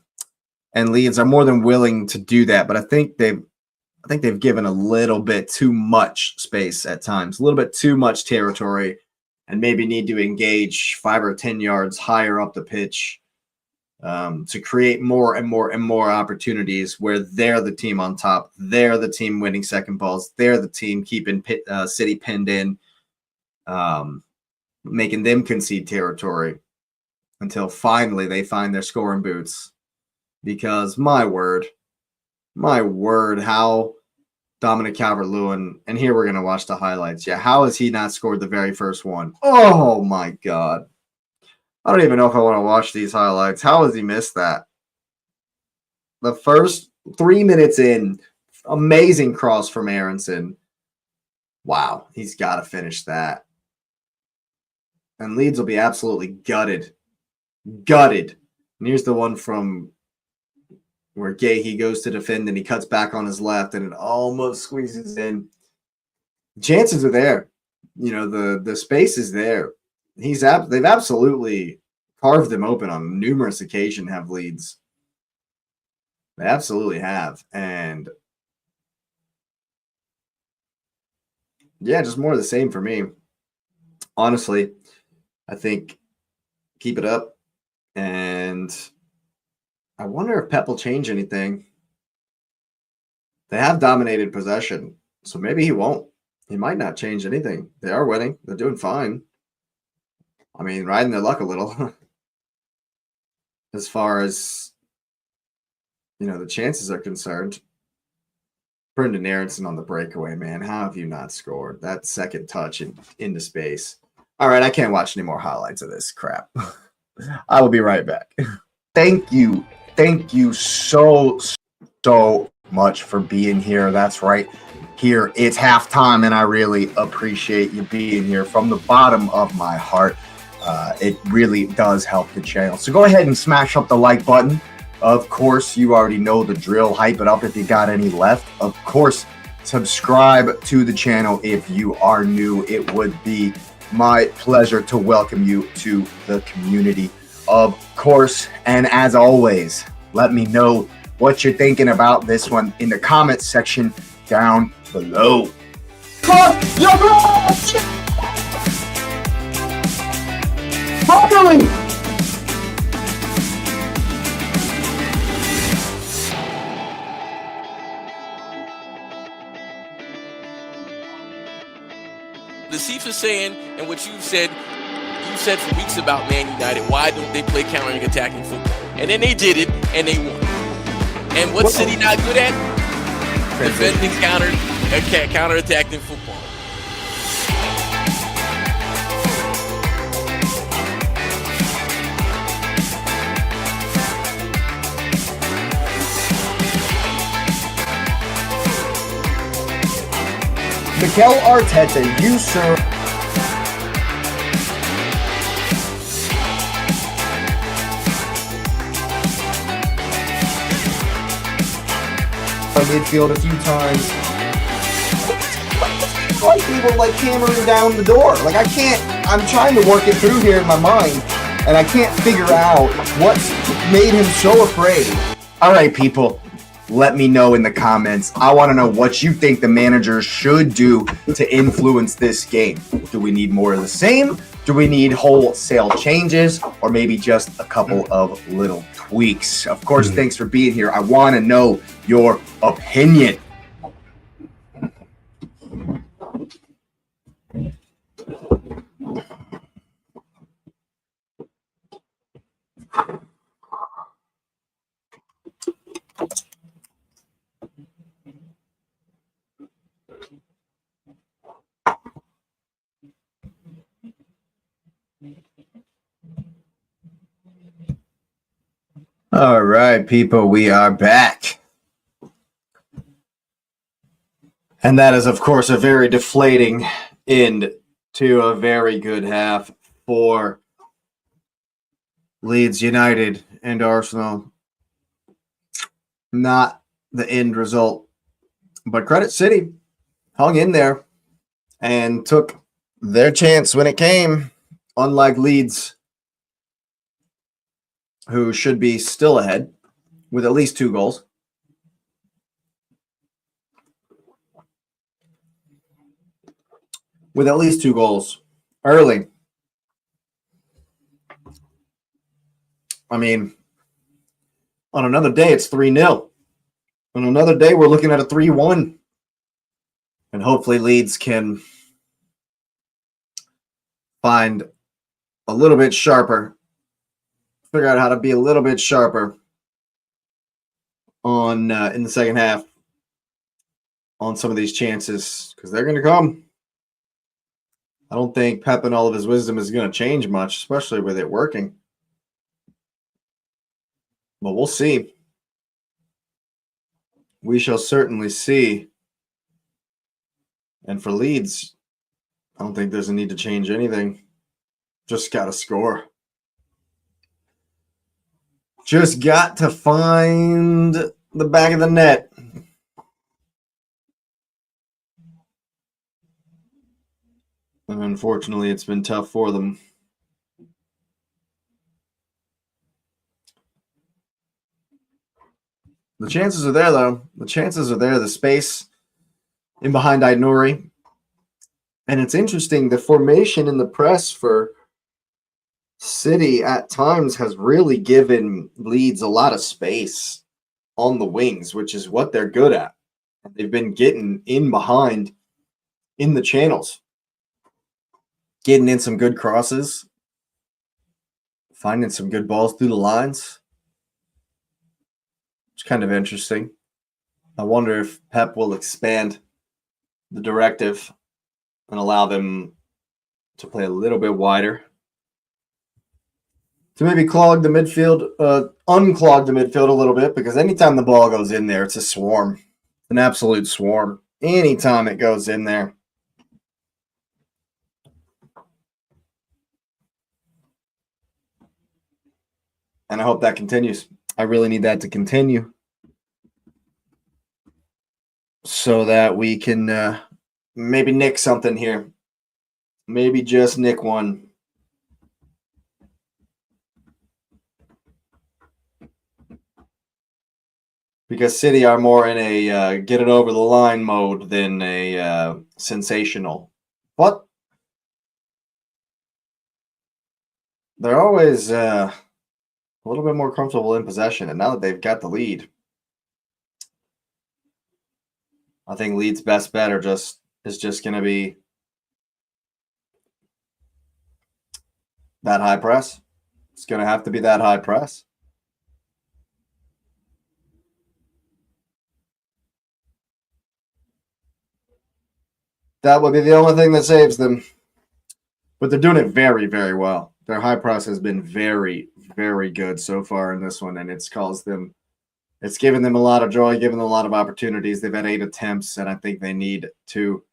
And Leeds are more than willing to do that, but I think they've given a little bit too much space at times, a little bit too much territory, and maybe need to engage 5 or 10 yards higher up the pitch to create more and more and more opportunities where they're the team on top. They're the team winning second balls. They're the team keeping City pinned in, making them concede territory until finally they find their scoring boots. Because my word, how Dominic Calvert-Lewin, and here we're going to watch the highlights. Yeah, how has he not scored the very first one? Oh, my God. I don't even know if I want to watch these highlights. How has he missed that? The first 3 minutes in, amazing cross from Aronson. Wow, he's got to finish that. And Leeds will be absolutely gutted. Gutted. And here's the one from where Gahey goes to defend and he cuts back on his left and it almost squeezes in. Chances are there. You know, the space is there. They've absolutely carved them open on numerous occasions, have Leeds. They absolutely have. And yeah, just more of the same for me. Honestly, I think keep it up. And I wonder if Pep will change anything. They have dominated possession, so maybe he won't. He might not change anything. They are winning. They're doing fine. I mean, riding their luck a little. As far as, you know, the chances are concerned. Brendan Aronson on the breakaway, man. How have you not scored? That second touch into space. All right, I can't watch any more highlights of this crap. I will be right back. Thank you. Thank you so much for being here. That's right. Here, it's halftime, and I really appreciate you being here from the bottom of my heart. It really does help the channel. So go ahead and smash up the like button. Of course, you already know the drill. Hype it up if you got any left. Of course, subscribe to the channel if you are new. It would be my pleasure to welcome you to the community, of course. And as always, let me know what you're thinking about this one in the comments section down below. Finally! The Chiefs are saying, and what you said for weeks about Man United, why don't they play counter-attacking football? And then they did it, and they won. And what's City not good at? Defending counter-attacking football. Mikel Arteta, you, sir. Midfield a few times. Like people like hammering down the door. Like I'm trying to work it through here in my mind, and I can't figure out what's made him so afraid. All right, people. Let me know in the comments. I want to know what you think the manager should do to influence this game. Do we need more of the same? Do we need wholesale changes? Or maybe just a couple of little tweaks? Of course, thanks for being here. I want to know your opinion. All right, people, we are back. And that is, of course, a very deflating end to a very good half for Leeds United and Arsenal. Not the end result, but credit City. Hung in there and took their chance when it came, unlike Leeds, who should be still ahead with at least 2 goals. With at least 2 goals early. I mean, On another day, it's 3-0. On another day, we're looking at a 3-1. And hopefully Leeds can find a little bit sharper, figure out how to be a little bit sharper on in the second half on some of these chances, because they're going to come. I don't think Pep and all of his wisdom is going to change much, especially with it working. But we'll see. We shall certainly see. And for Leeds, I don't think there's a need to change anything. Just got to score. Just got to find the back of the net. And unfortunately, it's been tough for them. The chances are there, though. The chances are there. The space in behind Aït-Nouri. And it's interesting, the formation in the press for City at times has really given Leeds a lot of space on the wings, which is what they're good at. They've been getting in behind in the channels, getting in some good crosses, finding some good balls through the lines. It's kind of interesting. I wonder if Pep will expand the directive and allow them to play a little bit wider, to maybe clog the midfield, unclog the midfield a little bit, because anytime the ball goes in there, it's a swarm, an absolute swarm. Anytime it goes in there. And I hope that continues. I really need that to continue so that we can maybe nick something here. Maybe just nick one. Because City are more in a get it over the line mode than a sensational. But they're always a little bit more comfortable in possession. And now that they've got the lead, I think Leeds' best bet is just going to be that high press. It's going to have to be that high press. That would be the only thing that saves them. But they're doing it very, very well. Their high press has been very, very good so far in this one, and it's given them a lot of joy, given them a lot of opportunities. They've had 8 attempts, and I think they need to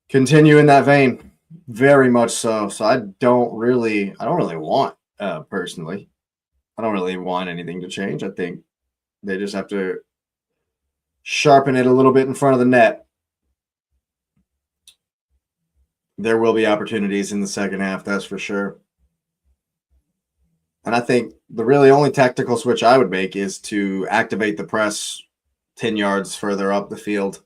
continue in that vein. Very much so. So I don't really want, personally, I don't really want anything to change. I think they just have to sharpen it a little bit in front of the net. There will be opportunities in the second half, that's for sure. And I think the really only tactical switch I would make is to activate the press 10 yards further up the field.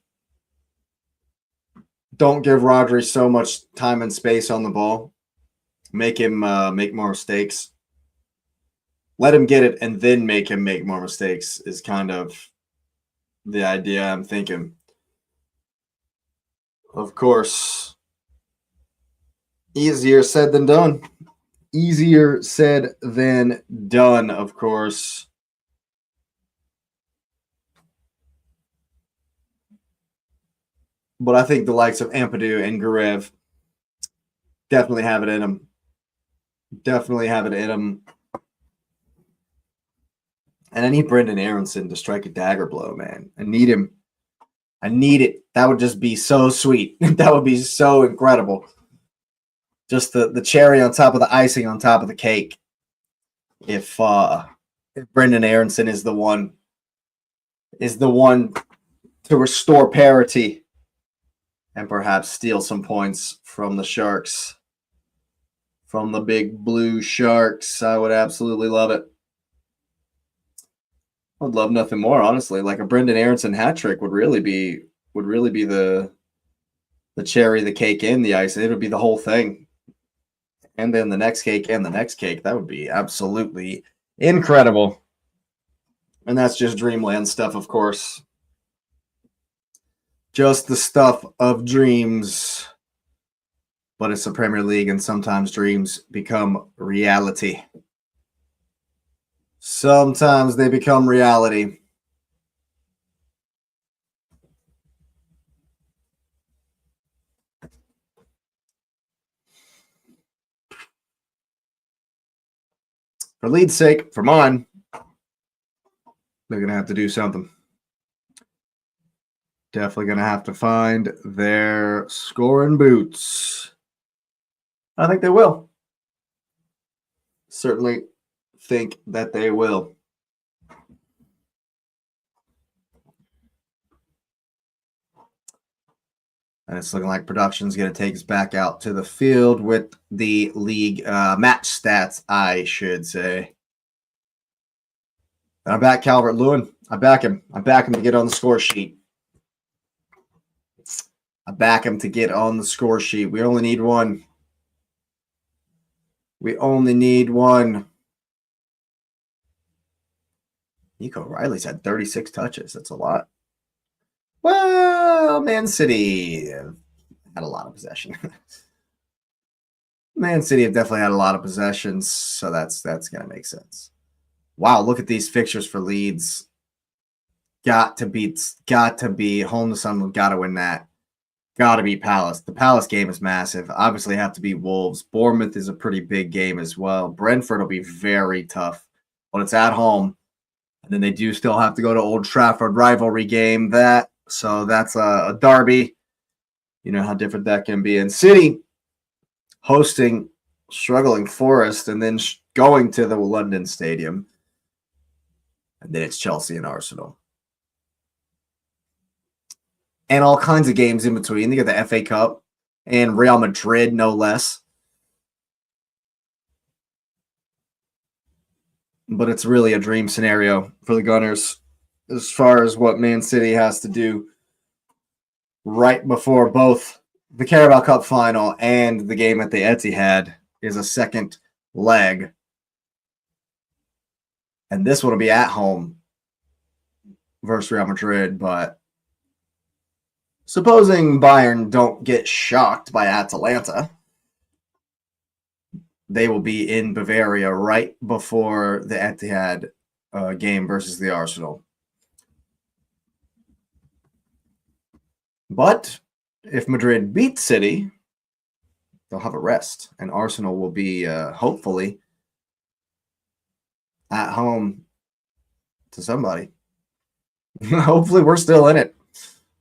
Don't give Rodri so much time and space on the ball. Make him make more mistakes. Let him get it and then make him make more mistakes is kind of the idea I'm thinking. Of course, easier said than done. Easier said than done, of course. But I think the likes of Ampadu and Gurev definitely have it in them. Definitely have it in them. And I need Brendan Aronson to strike a dagger blow, man. I need him. I need it. That would just be so sweet. That would be so incredible. Just the cherry on top of the icing on top of the cake. If Brendan Aronson is the one to restore parity and perhaps steal some points from the Sharks, from the big blue Sharks, I would absolutely love it. I would love nothing more, honestly. Like a Brendan Aronson hat trick would really be the cherry, the cake, and the ice. It would be the whole thing. And then the next cake and the next cake. That would be absolutely incredible. And that's just dreamland stuff, of course. Just the stuff of dreams. But it's the Premier League, and sometimes dreams become reality. Sometimes they become reality. For Leeds' sake, for mine, they're going to have to do something. Definitely going to have to find their scoring boots. I think they will. Certainly think that they will. And it's looking like production's going to take us back out to the field with the league match stats, I should say. And I back Calvert-Lewin. I back him. I back him to get on the score sheet. I back him to get on the score sheet. We only need one. We only need one. Nico Riley's had 36 touches. That's a lot. Well, Man City had a lot of possession. Man City have definitely had a lot of possessions, so that's going to make sense. Wow, look at these fixtures for Leeds. Got to be home to someone. Got to win that. Got to beat Palace. The Palace game is massive. Obviously, have to beat Wolves. Bournemouth is a pretty big game as well. Brentford will be very tough, but it's at home. And then they do still have to go to Old Trafford, rivalry game. So that's a derby. You know how different that can be. And City hosting struggling Forest and then going to the London Stadium. And then it's Chelsea and Arsenal. And all kinds of games in between. They got the FA Cup and Real Madrid, no less. But it's really a dream scenario for the Gunners as far as what Man City has to do right before both the Carabao Cup final and the game at the Etihad is a second leg. And this one will be at home versus Real Madrid, but supposing Bayern don't get shocked by Atalanta, they will be in Bavaria right before the Etihad game versus the Arsenal. But if Madrid beats City, they'll have a rest, and Arsenal will be hopefully at home to somebody. Hopefully we're still in it,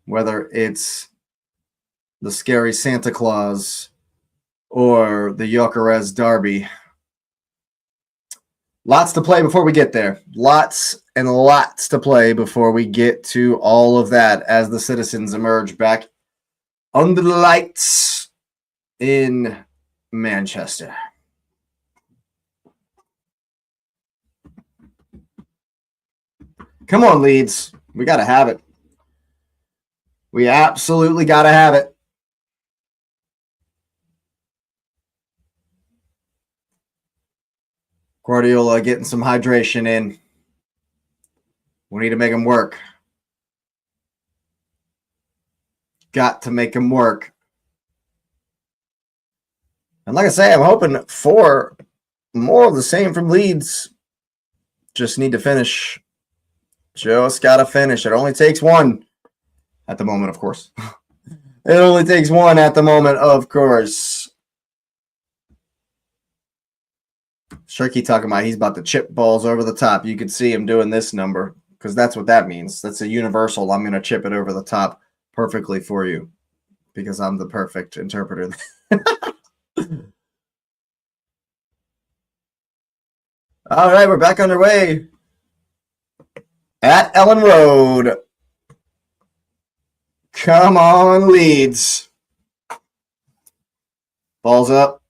whether it's the scary Santa Claus or the Jokeres Derby. Lots to play before we get there. Lots and lots to play before we get to all of that as the citizens emerge back under the lights in Manchester. Come on, Leeds. We got to have it. We absolutely got to have it. Guardiola getting some hydration in. We need to make him work. Got to make him work. And like I say, I'm hoping for more of the same from Leeds. Just need to finish. Just got to finish. It only takes one at the moment, of course. It only takes one at the moment, of course. Shirky talking about he's about to chip balls over the top. You can see him doing this number because that's what that means. That's a universal. I'm going to chip it over the top perfectly for you because I'm the perfect interpreter. All right, we're back underway at Elland Road. Come on, Leeds. Balls up.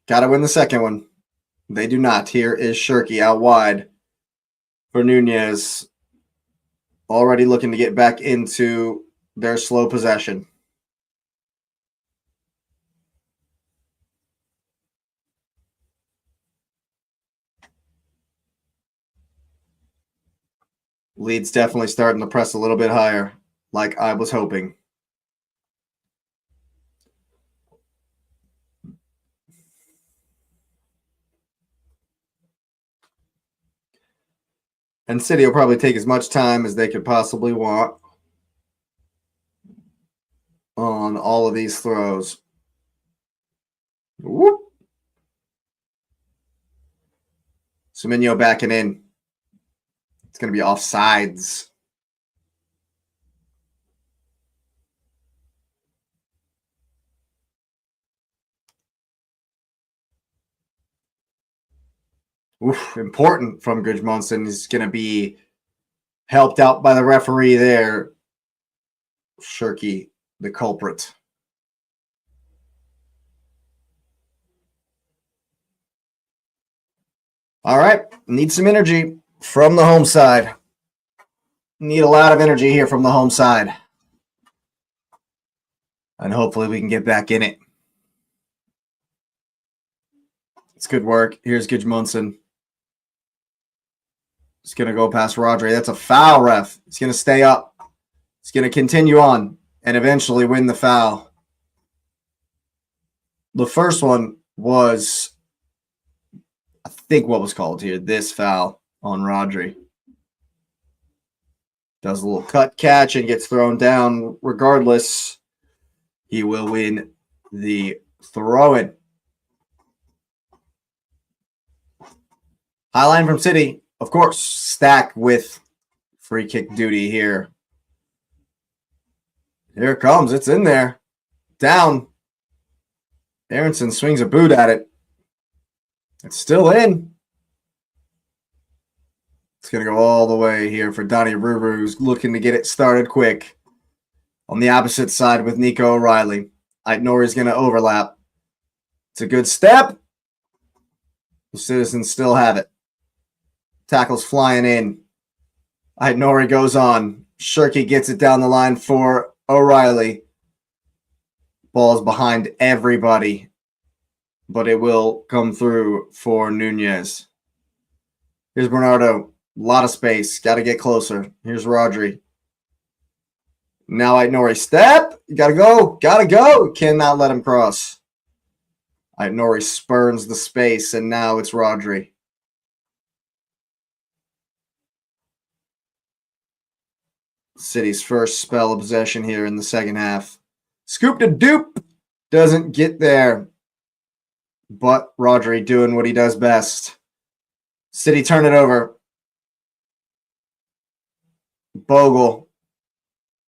Got to win the second one. They do not. Here is Shirky out wide for Nunez. Already looking to get back into their slow possession. Leeds definitely starting to press a little bit higher, like I was hoping. And City will probably take as much time as they could possibly want on all of these throws. Whoop. Cmon backing in. It's going to be offsides. Oof, important from Gudmundsson. He's going to be helped out by the referee there. Shirky, the culprit. All right, need some energy from the home side. Need a lot of energy here from the home side. And hopefully we can get back in it. It's good work. Here's Gudmundsson. It's going to go past Rodri. That's a foul, ref. It's going to stay up. It's going to continue on and eventually win the foul. The first one was, I think, what was called here, this foul on Rodri. Does a little cut catch and gets thrown down. Regardless, he will win the throw-in. High line from City, of course, stacked with free kick duty here. Here it comes. It's in there. Down. Aronson swings a boot at it. It's still in. It's going to go all the way here for Donnie Ruru, who's looking to get it started quick. On the opposite side with Nico O'Reilly. Aitnori's going to overlap. It's a good step. The Citizens still have it. Tackle's flying in. Aitnori goes on. Shirky gets it down the line for O'Reilly. Ball's behind everybody. But it will come through for Nunez. Here's Bernardo. A lot of space. Got to get closer. Here's Rodri. Now Aitnori. Step. You got to go. Got to go. Cannot let him cross. Aitnori spurns the space, and now it's Rodri. City's first spell of possession here in the second half. Scoop to dupe. Doesn't get there. But Rodri doing what he does best. City turn it over. Bogle.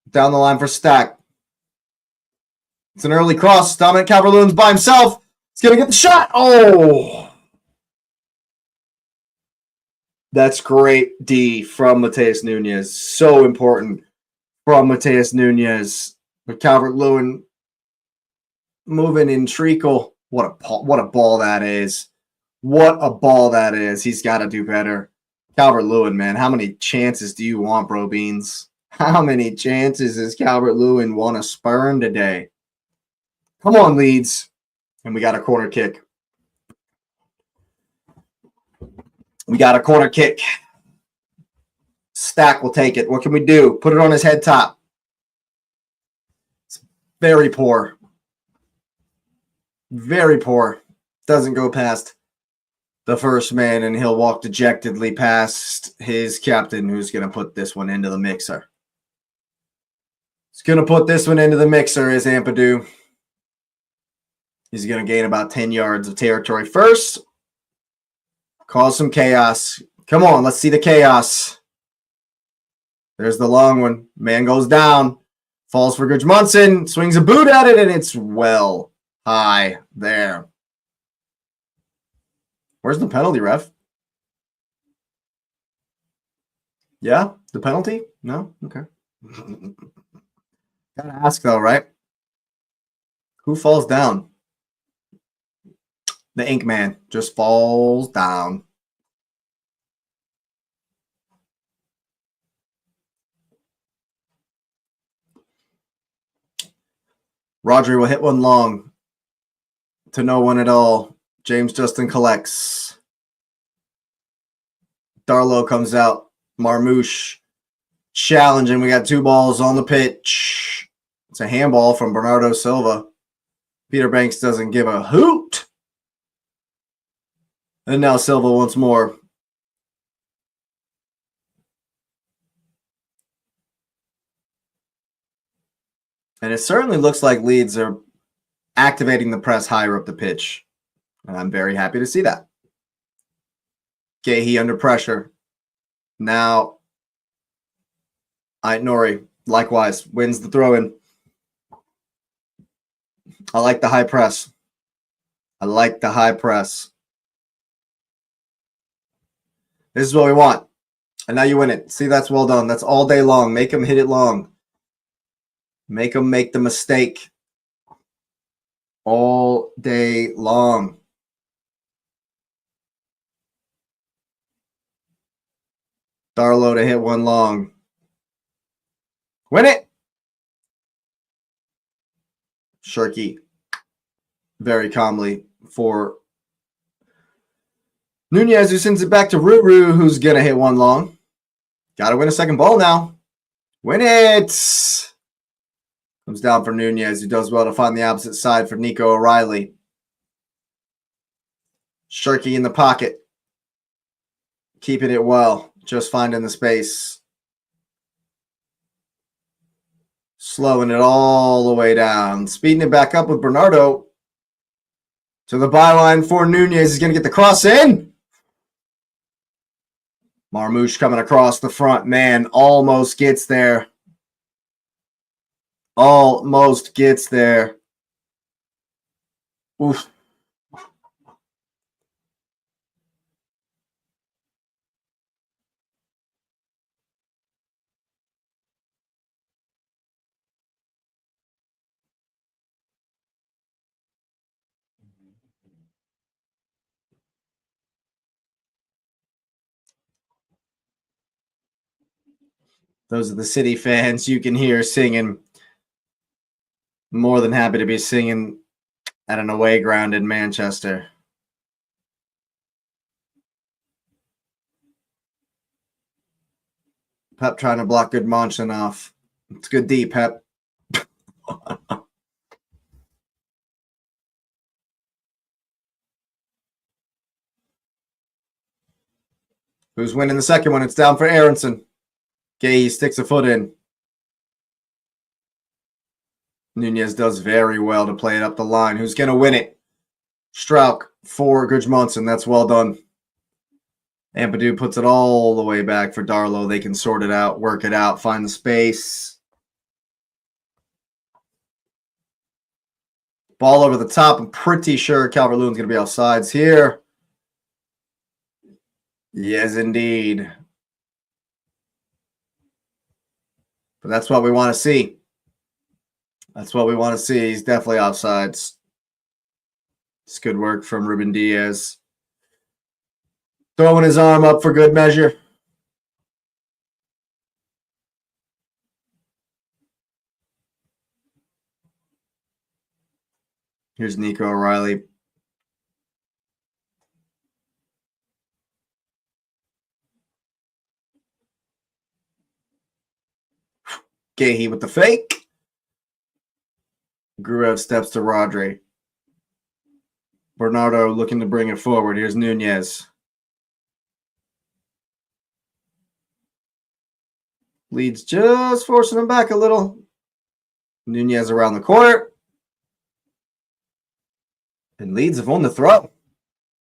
Down the line for Stack. It's an early cross. Dominic Calvert-Lewin's by himself. He's going to get the shot. Oh! That's great D from Matheus Nunes. So important from Matheus Nunes. But Calvert-Lewin moving in treacle. What a ball that is. What a ball that is. He's got to do better. Calvert-Lewin, man. How many chances do you want, bro beans? How many chances does Calvert-Lewin want to spurn today? Come on, Leeds. And we got a corner kick. We got a corner kick. Stack will take it. What can we do? Put it on his head top. It's very poor. Very poor. Doesn't go past the first man, and he'll walk dejectedly past his captain, who's going to put this one into the mixer. He's going to put this one into the mixer is Ampadu. He's going to gain about 10 yards of territory first. Cause some chaos. Come on, let's see the chaos. There's the long one. Man goes down. Falls for Gudmundsson. Swings a boot at it, and it's well high there. Where's the penalty, ref? Yeah? The penalty? No? Okay. Gotta ask, though, right? Who falls down? The ink man just falls down. Rodri will hit one long to no one at all. James Justin collects. Darlow comes out. Marmouche challenging. We got 2 balls on the pitch. It's a handball from Bernardo Silva. Peter Banks doesn't give a hoot. And now Silva once more. And it certainly looks like Leeds are activating the press higher up the pitch. And I'm very happy to see that. Gahey under pressure. Now, Nori, likewise, wins the throw-in. I like the high press. I like the high press. This is what we want. And now you win it. See, that's well done. That's all day long. Make them hit it long. Make them make the mistake. All day long. Darlow to hit one long. Win it. Shirky very calmly for Nunez, who sends it back to Ruru, who's going to hit one long. Got to win a second ball now. Win it. Comes down for Nunez, who does well to find the opposite side for Nico O'Reilly. Shirky in the pocket. Keeping it well. Just finding the space. Slowing it all the way down. Speeding it back up with Bernardo. To the byline for Nunez. He's going to get the cross in. Marmouche coming across the front. Man, almost gets there. Almost gets there. Oof. Those are the City fans you can hear singing. More than happy to be singing at an away ground in Manchester. Pep trying to block good Monson off. It's good D, Pep. Who's winning the second one? It's down for Aronson. Gay sticks a foot in. Nunez does very well to play it up the line. Who's going to win it? Strauch for Gudmundsson. That's well done. Ampadu puts it all the way back for Darlow. They can sort it out, work it out, find the space. Ball over the top. I'm pretty sure Calvert-Lewin's going to be offsides here. Yes, indeed. But that's what we want to see. That's what we want to see. He's definitely offsides. It's good work from Ruben Diaz. Throwing his arm up for good measure. Here's Nico O'Reilly. Gahey with the fake. Gruev steps to Rodri. Bernardo looking to bring it forward. Here's Nunez. Leeds just forcing him back a little. Nunez around the corner. And Leeds have won the throw.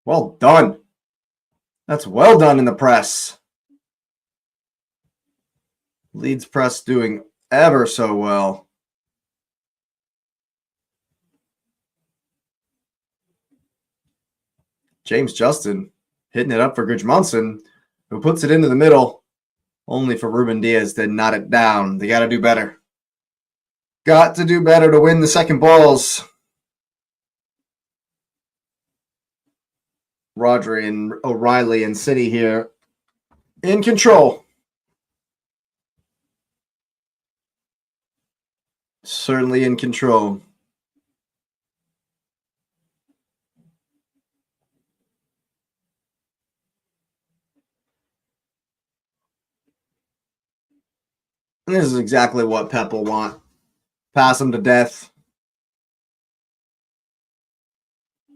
Well done. That's well done in the press. Leeds press doing ever so well. James Justin hitting it up for Gudmundsson, who puts it into the middle, only for Ruben Diaz to knot it down. They got to do better. Got to do better to win the second balls. Rodri and O'Reilly and City here in control. Certainly in control. This is exactly what Pep will want. Pass him to death.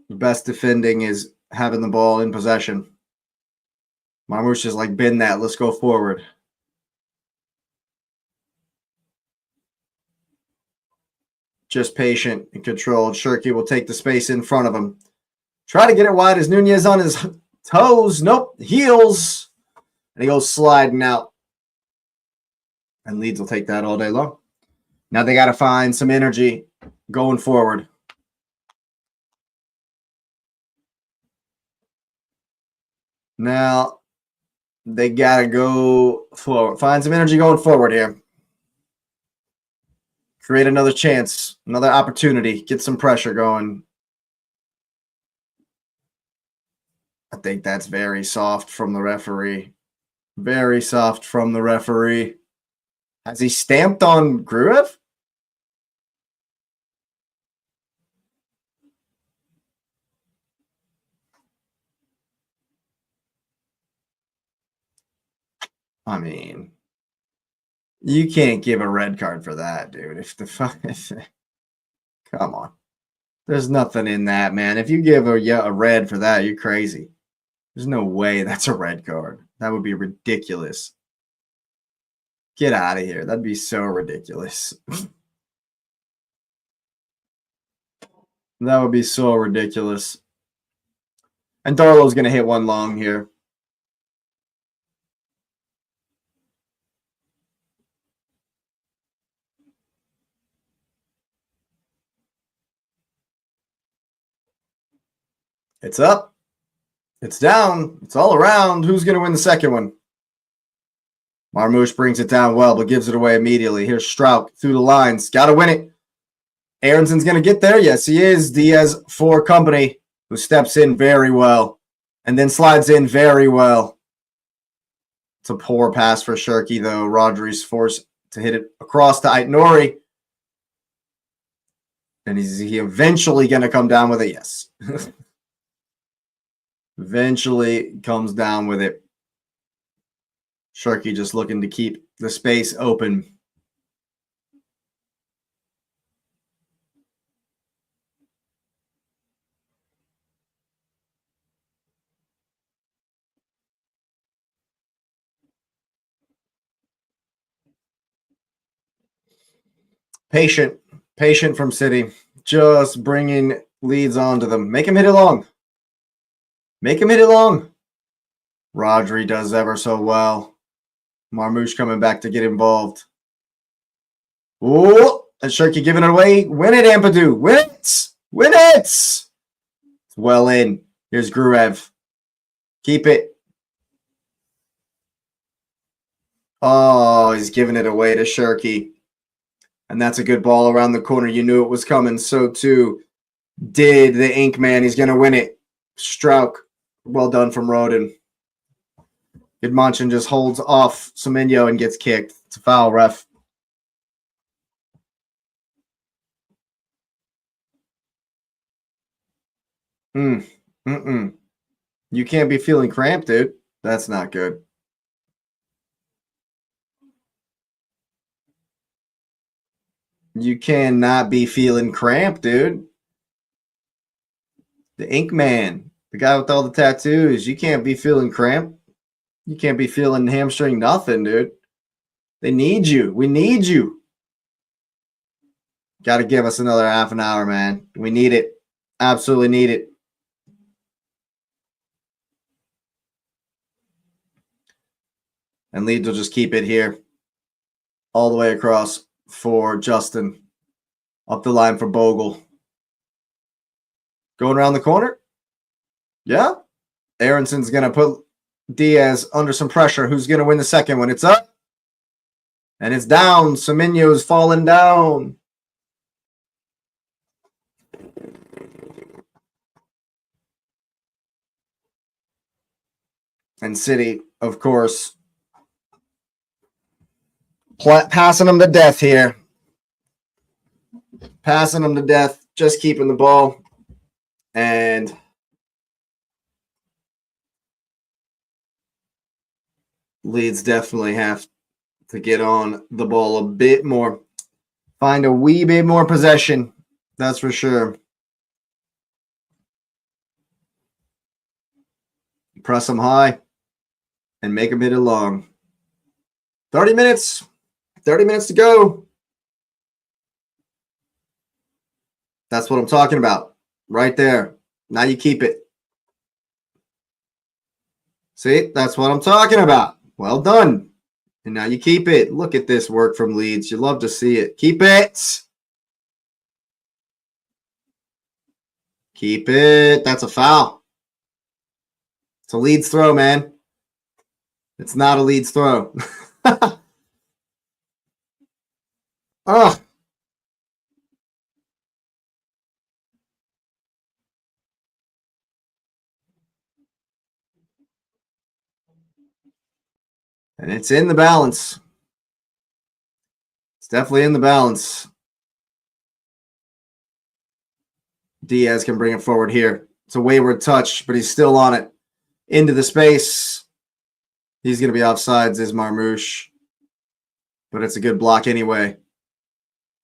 The best defending is having the ball in possession. Marmoush is like, bin that. Let's go forward. Just patient and controlled. Shirky will take the space in front of him. Try to get it wide as Nunez on his toes. Nope. Heels. And he goes sliding out. And Leeds will take that all day long. Now they got to find some energy going forward. Now they got to go forward. Find some energy going forward here. Create another chance, another opportunity. Get some pressure going. I think that's very soft from the referee. Very soft from the referee. Has he stamped on Gruev? I mean, you can't give a red card for that, dude. If the fuck, come on, there's nothing in that, man. If you give a red for that, you're crazy. There's no way that's a red card. That would be ridiculous. Get out of here. That'd be so ridiculous. That would be so ridiculous. And Darlow's going to hit one long here. It's up. It's down. It's all around. Who's going to win the second one? Marmoush brings it down well, but gives it away immediately. Here's Strauch through the lines. Got to win it. Aaronson's going to get there. Yes, he is. Diaz for company, who steps in very well and then slides in very well. It's a poor pass for Shirky, though. Rodri's forced to hit it across to Aitnori. And is he eventually going to come down with it? Yes. Eventually comes down with it. Shirky just looking to keep the space open. Patient from City. Just bringing Leeds onto them. Make him hit it long. Make him hit it long. Rodri does ever so well. Marmoush coming back to get involved. Oh, and Shirky giving it away. Win it, Ampadu. Win it. Win it. It's well in. Here's Gruev. Keep it. Oh, he's giving it away to Shirky. And that's a good ball around the corner. You knew it was coming. So, too, did the Ink Man. He's going to win it. Strauch. Well done from Roden. Goodmanchin just holds off Semenyo and gets kicked. It's a foul, ref. You can't be feeling cramped, dude. That's not good. You cannot be feeling cramped, dude. The Ink Man, the guy with all the tattoos, you can't be feeling cramped. You can't be feeling hamstring nothing, dude. They need you. We need you. Got to give us another half an hour, man. We need it. Absolutely need it. And Leeds will just keep it here. All the way across for Justin. Up the line for Bogle. Going around the corner. Yeah. Aaronson's going to put Diaz under some pressure. Who's going to win the second one? It's up. And it's down. Semenyo's falling down. And City, of course, passing them to death here. Passing them to death. Just keeping the ball. And Leeds definitely have to get on the ball a bit more. Find a wee bit more possession. That's for sure. Press them high and make them hit it long. 30 minutes. 30 minutes to go. That's what I'm talking about. Right there. Now you keep it. See, that's what I'm talking about. Well done. And now you keep it. Look at this work from Leeds. You love to see it. Keep it. Keep it. That's a foul. It's a Leeds throw, man. It's not a Leeds throw. Oh. And it's in the balance. It's definitely in the balance. Diaz can bring it forward here. It's a wayward touch, but he's still on it. Into the space. He's going to be offsides, is Marmouche. But it's a good block anyway.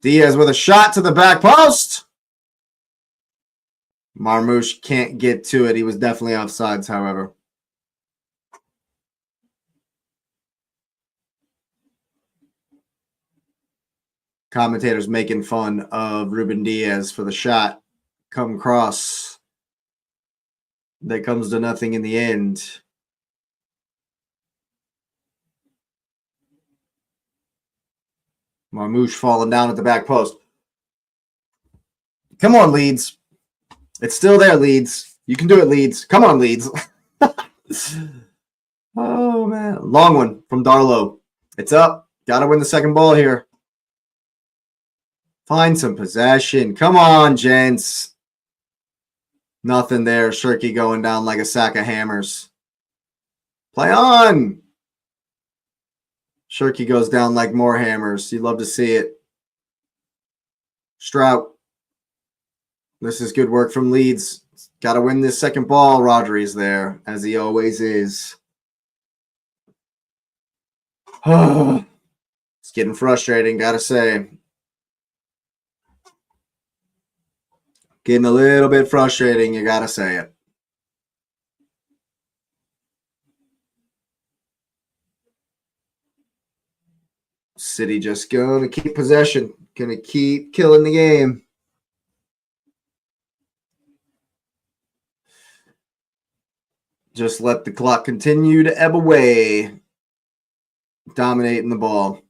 Diaz with a shot to the back post. Marmouche can't get to it. He was definitely offsides, however. Commentators making fun of Ruben Diaz for the shot. Come cross. That comes to nothing in the end. Marmouche falling down at the back post. Come on, Leeds. It's still there, Leeds. You can do it, Leeds. Come on, Leeds. Oh, man. Long one from Darlow. It's up. Got to win the second ball here. Find some possession. Come on, gents. Nothing there. Shirky going down like a sack of hammers. Play on. Shirky goes down like more hammers. You love to see it. Strout. This is good work from Leeds. Got to win this second ball. Rodri's there, as he always is. It's getting frustrating, got to say. Getting a little bit frustrating, you got to say it. City just going to keep possession. Going to keep killing the game. Just let the clock continue to ebb away. Dominating the ball.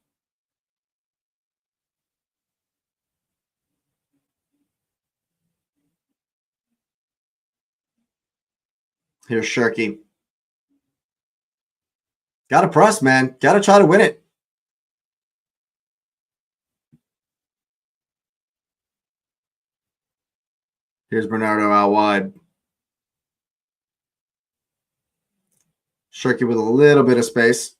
Here's Shirky. Got to press, man. Got to try to win it. Here's Bernardo out wide. Shirky with a little bit of space.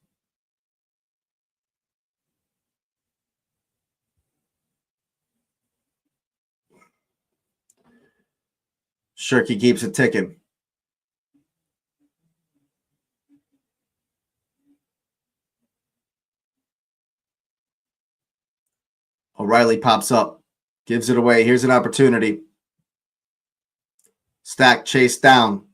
Shirky keeps it ticking. O'Reilly pops up. Gives it away. Here's an opportunity. Stack chased down.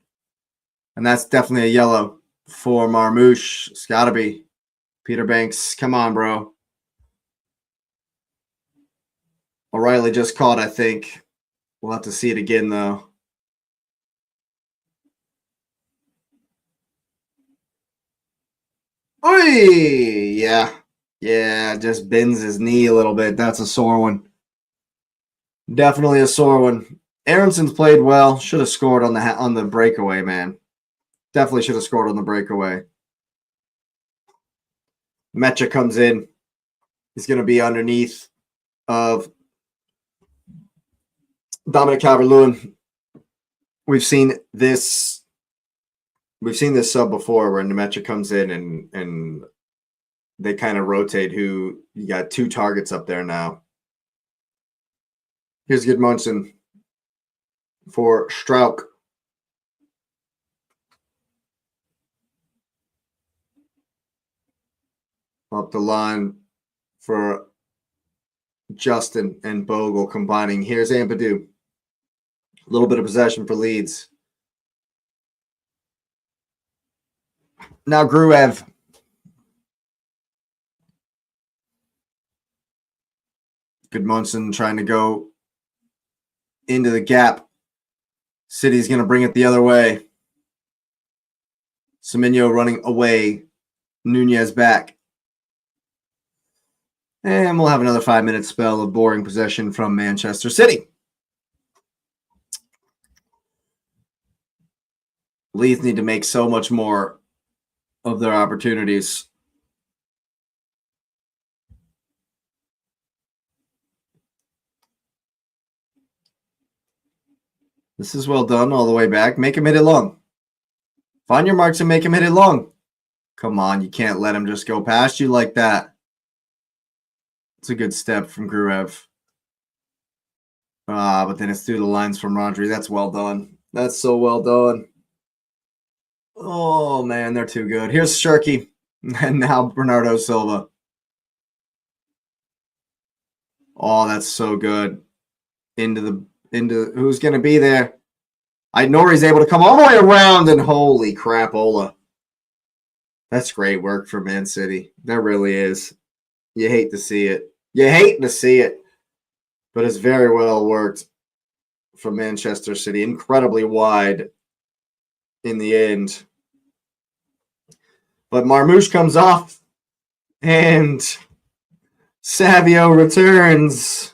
And that's definitely a yellow for Marmouche. It's got to be. Peter Banks, come on, bro. O'Reilly just caught, I think. We'll have to see it again, though. Oy! Yeah. Yeah, just bends his knee a little bit. That's a sore one. Definitely a sore one. Aronson's played well. Should have scored on the breakaway, man. Definitely should have scored on the breakaway. Mecha comes in. He's going to be underneath of Dominic Calvert-Lewin. We've seen this sub before where Nemecha comes in and they kind of rotate who you got two targets up there now. Here's Gudmundsson for Strauk. Up the line for Justin and Bogle combining. Here's Ampadu. A little bit of possession for Leeds. Now Gruev. Gudmundsson trying to go into the gap. City's going to bring it the other way. Semenyo running away. Nunez back. And we'll have another 5-minute spell of boring possession from Manchester City. Leeds need to make so much more of their opportunities. This is well done all the way back. Make him hit it long. Find your marks and make him hit it long. Come on, you can't let him just go past you like that. It's a good step from Gruev. But then it's through the lines from Rodri. That's well done. That's so well done. Oh, man, they're too good. Here's Shirky. And now Bernardo Silva. Oh, that's so good. Into who's going to be there? Nori's able to come all the way around, and holy crap, Ola. That's great work for Man City. That really is. You hate to see it. You hate to see it. But it's very well worked for Manchester City. Incredibly wide in the end. But Marmouche comes off, and Savio returns.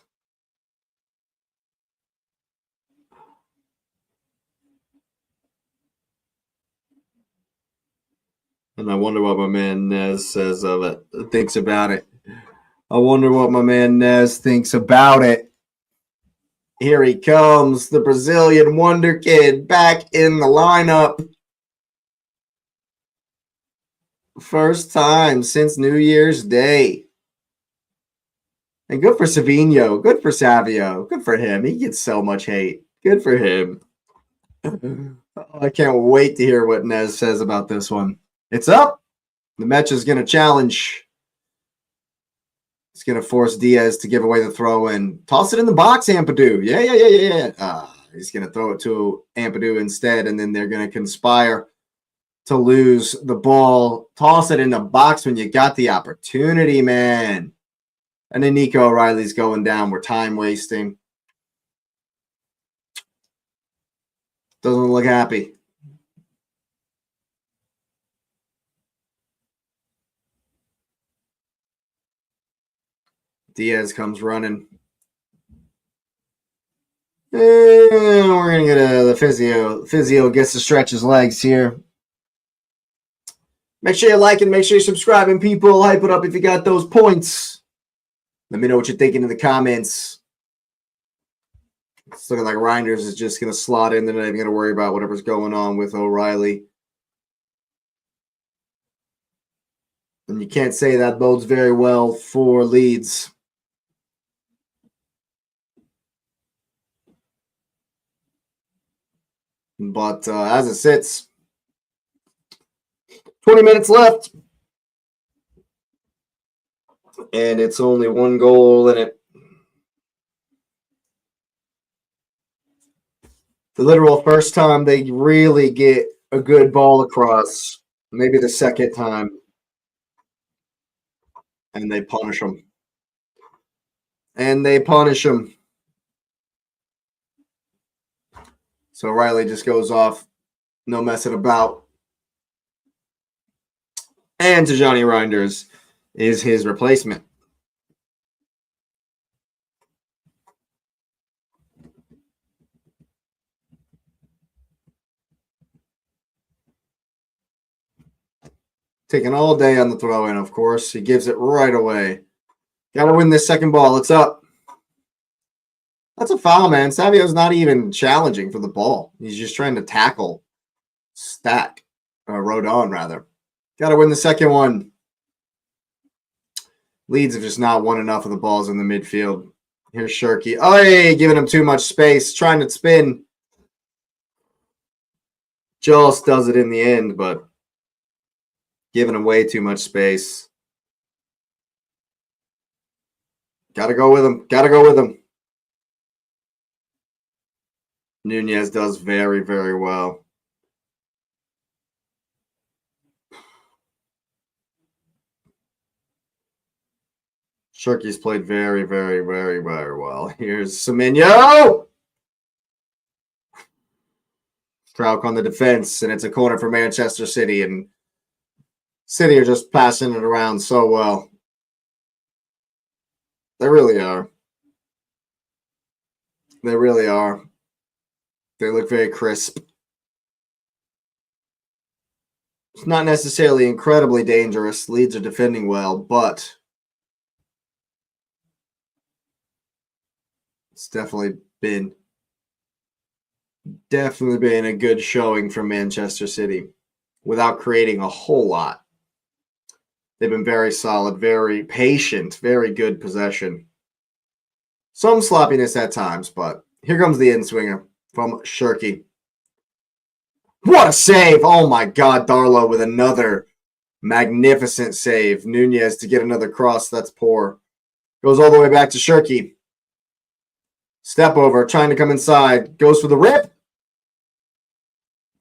And I wonder what my man Nez says of it, thinks about it. I wonder what my man Nez thinks about it. Here he comes, the Brazilian wonder kid back in the lineup. First time since New Year's Day. And good for Savinho. Good for Savio. Good for him. He gets so much hate. Good for him. I can't wait to hear what Nez says about this one. It's up. The match is going to challenge. It's going to force Diaz to give away the throw and toss it in the box, Ampadu. Yeah. He's going to throw it to Ampadu instead, and then they're going to conspire to lose the ball. Toss it in the box when you got the opportunity, man. And then Nico O'Reilly's going down. We're time wasting. Doesn't look happy. Diaz comes running. And we're going to get the physio. Physio gets to stretch his legs here. Make sure you like and make sure you're subscribing, people. Hype it up if you got those points. Let me know what you're thinking in the comments. It's looking like Reinders is just going to slot in. They're not even going to worry about whatever's going on with O'Reilly. And you can't say that bodes very well for Leeds. But as it sits, 20 minutes left. And it's only one goal in it. The literal first time they really get a good ball across. Maybe the second time. And they punish them. So Riley just goes off. No messing about. And Tijani Reinders is his replacement. Taking all day on the throw-in, of course. He gives it right away. Got to win this second ball. It's up. That's a foul, man. Savio's not even challenging for the ball. He's just trying to tackle Rodon, rather. Got to win the second one. Leeds have just not won enough of the balls in the midfield. Here's Shirky. Oh, hey, giving him too much space. Trying to spin. Just does it in the end, but giving him way too much space. Gotta go with him. Gotta go with him. Nunez does very, very well. Shirky's played very, very, very, very well. Here's Cmon. Strauch on the defense, and it's a corner for Manchester City, and City are just passing it around so well. They really are. They really are. They look very crisp. It's not necessarily incredibly dangerous. Leeds are defending well, but it's definitely been a good showing from Manchester City without creating a whole lot. They've been very solid, very patient, very good possession. Some sloppiness at times, but here comes the in-swinger from Shirky. What a save! Oh my God, Darlow with another magnificent save. Nunez to get another cross. That's poor. Goes all the way back to Shirky. Step over, trying to come inside. Goes for the rip.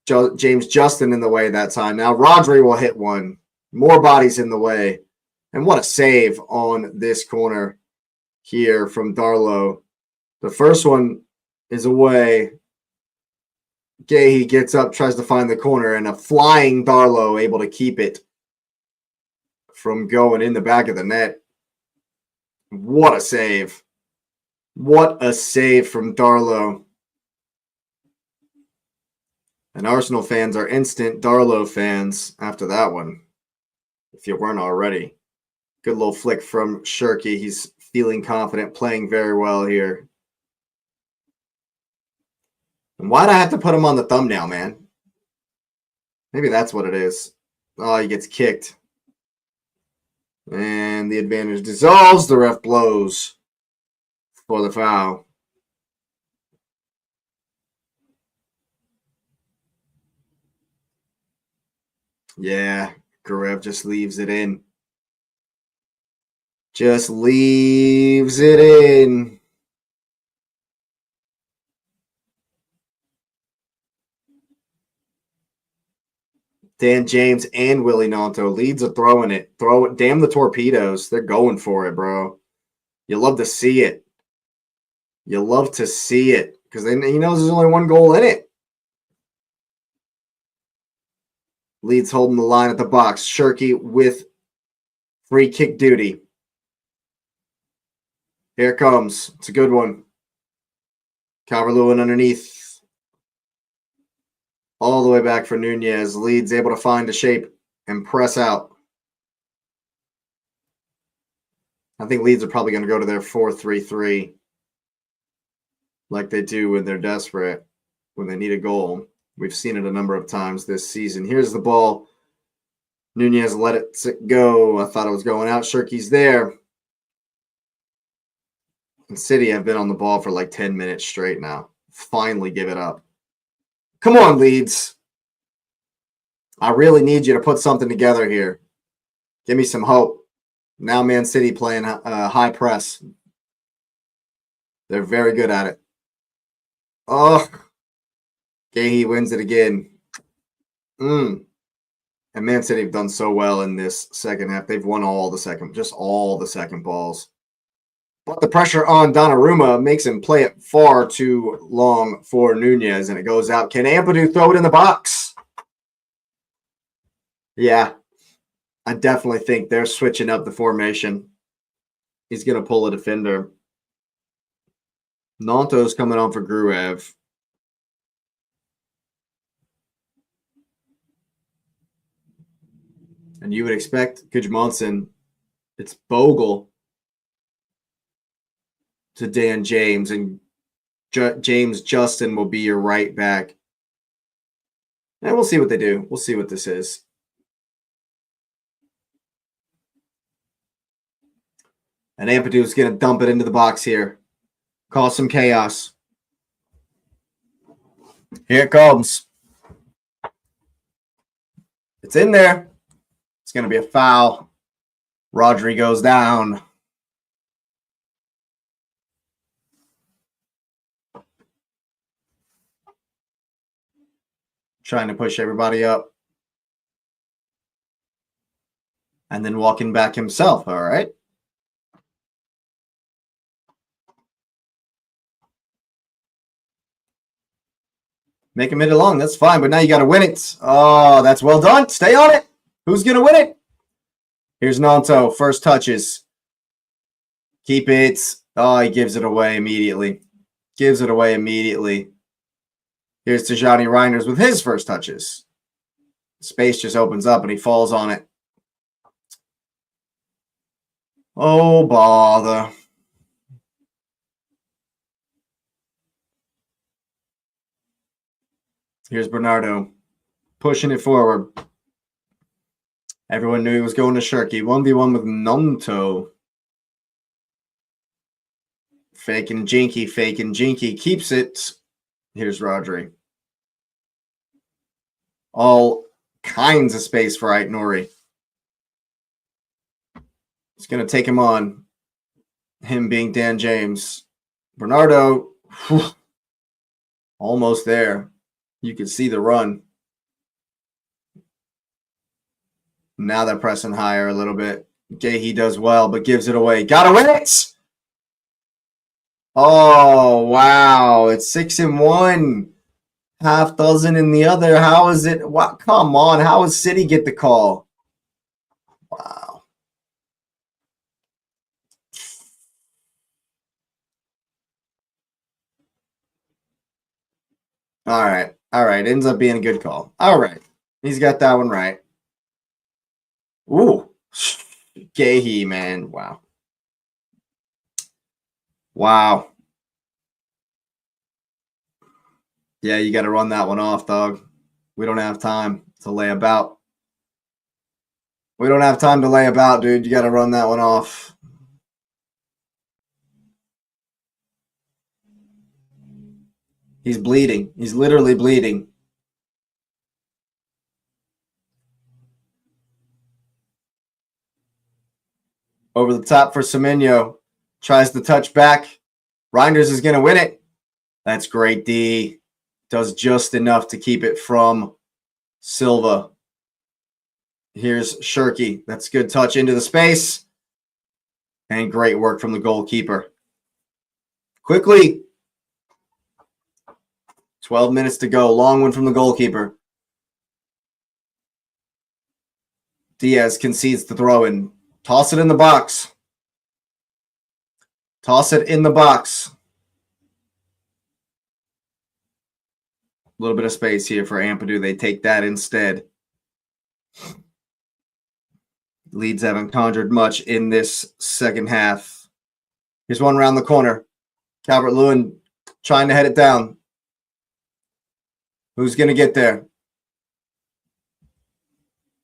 James Justin in the way that time. Now Rodri will hit one. More bodies in the way. And what a save on this corner here from Darlow. The first one is away. Gahey gets up, tries to find the corner, and a flying Darlow able to keep it from going in the back of the net. What a save. What a save from Darlow. And Arsenal fans are instant Darlow fans after that one, if you weren't already. Good little flick from Shirky. He's feeling confident, playing very well here. And why'd I have to put him on the thumbnail, man? Maybe that's what it is. Oh, he gets kicked. And the advantage dissolves. The ref blows for the foul. Yeah, Garev just leaves it in. Just leaves it in. Dan James and Willie Gnonto. Leeds are throwing it. Throw it. Damn the torpedoes. They're going for it, bro. You love to see it. You love to see it because he knows there's only one goal in it. Leeds holding the line at the box. Shirky with free kick duty. Here it comes. It's a good one. Calvert-Lewin underneath. All the way back for Nunez. Leeds able to find a shape and press out. I think Leeds are probably going to go to their 4-3-3 like they do when they're desperate, when they need a goal. We've seen it a number of times this season. Here's the ball. Nunez let it go. I thought it was going out. Shirky's there. And City have been on the ball for like 10 minutes straight now. Finally give it up. Come on, Leeds. I really need you to put something together here. Give me some hope. Now Man City playing high press. They're very good at it. Oh, Gahey wins it again. And Man City have done so well in this second half. They've won all the second balls. But the pressure on Donnarumma makes him play it far too long for Nunez, and it goes out. Can Ampadu throw it in the box? Yeah, I definitely think they're switching up the formation. He's going to pull a defender. Gnonto's coming on for Gruev. And you would expect Gudmundsson. It's Bogle to Dan James, and James Justin will be your right back. And we'll see what they do. We'll see what this is. And Ampadu's going to dump it into the box here. Cause some chaos. Here it comes. It's in there. It's going to be a foul. Rodri goes down. trying to push everybody up. And then walking back himself, all right? Make him hit it long, that's fine, but now you got to win it. Oh, that's well done. Stay on it. Who's going to win it? Here's Nanto, first touches. Keep it. Oh, he gives it away immediately. Gives it away immediately. Here's Tijani Reinders with his first touches. Space just opens up and he falls on it. Oh, bother. Here's Bernardo pushing it forward. Everyone knew he was going to Shirky. 1v1 with Nanto. Faking Jinky, faking Jinky. Keeps it. Here's Rodri. All kinds of space for Ait Nori. It's going to take him on. Him being Dan James. Bernardo. Whew, almost there. You can see the run. Now they're pressing higher a little bit. Gahey does well, but gives it away. Gotta win it! Oh, wow. It's 6-1. Half dozen in the other. How is it? What? Come on. How does City get the call? Wow. All right. All right. Ends up being a good call. All right. He's got that one right. Ooh. Gahey, man. Wow. Wow. Yeah, you got to run that one off, dog. We don't have time to lay about. We don't have time to lay about, dude. You got to run that one off. He's bleeding. He's literally bleeding. Over the top for Semenyo. Tries to touch back. Reinders is going to win it. That's great, D. Does just enough to keep it from Silva. Here's Shirky. That's a good touch into the space. And great work from the goalkeeper. Quickly. 12 minutes to go. Long one from the goalkeeper. Diaz concedes the throw in. Toss it in the box. Toss it in the box. A little bit of space here for Ampadu. They take that instead. Leeds haven't conjured much in this second half. Here's one around the corner. Calvert-Lewin trying to head it down. Who's going to get there?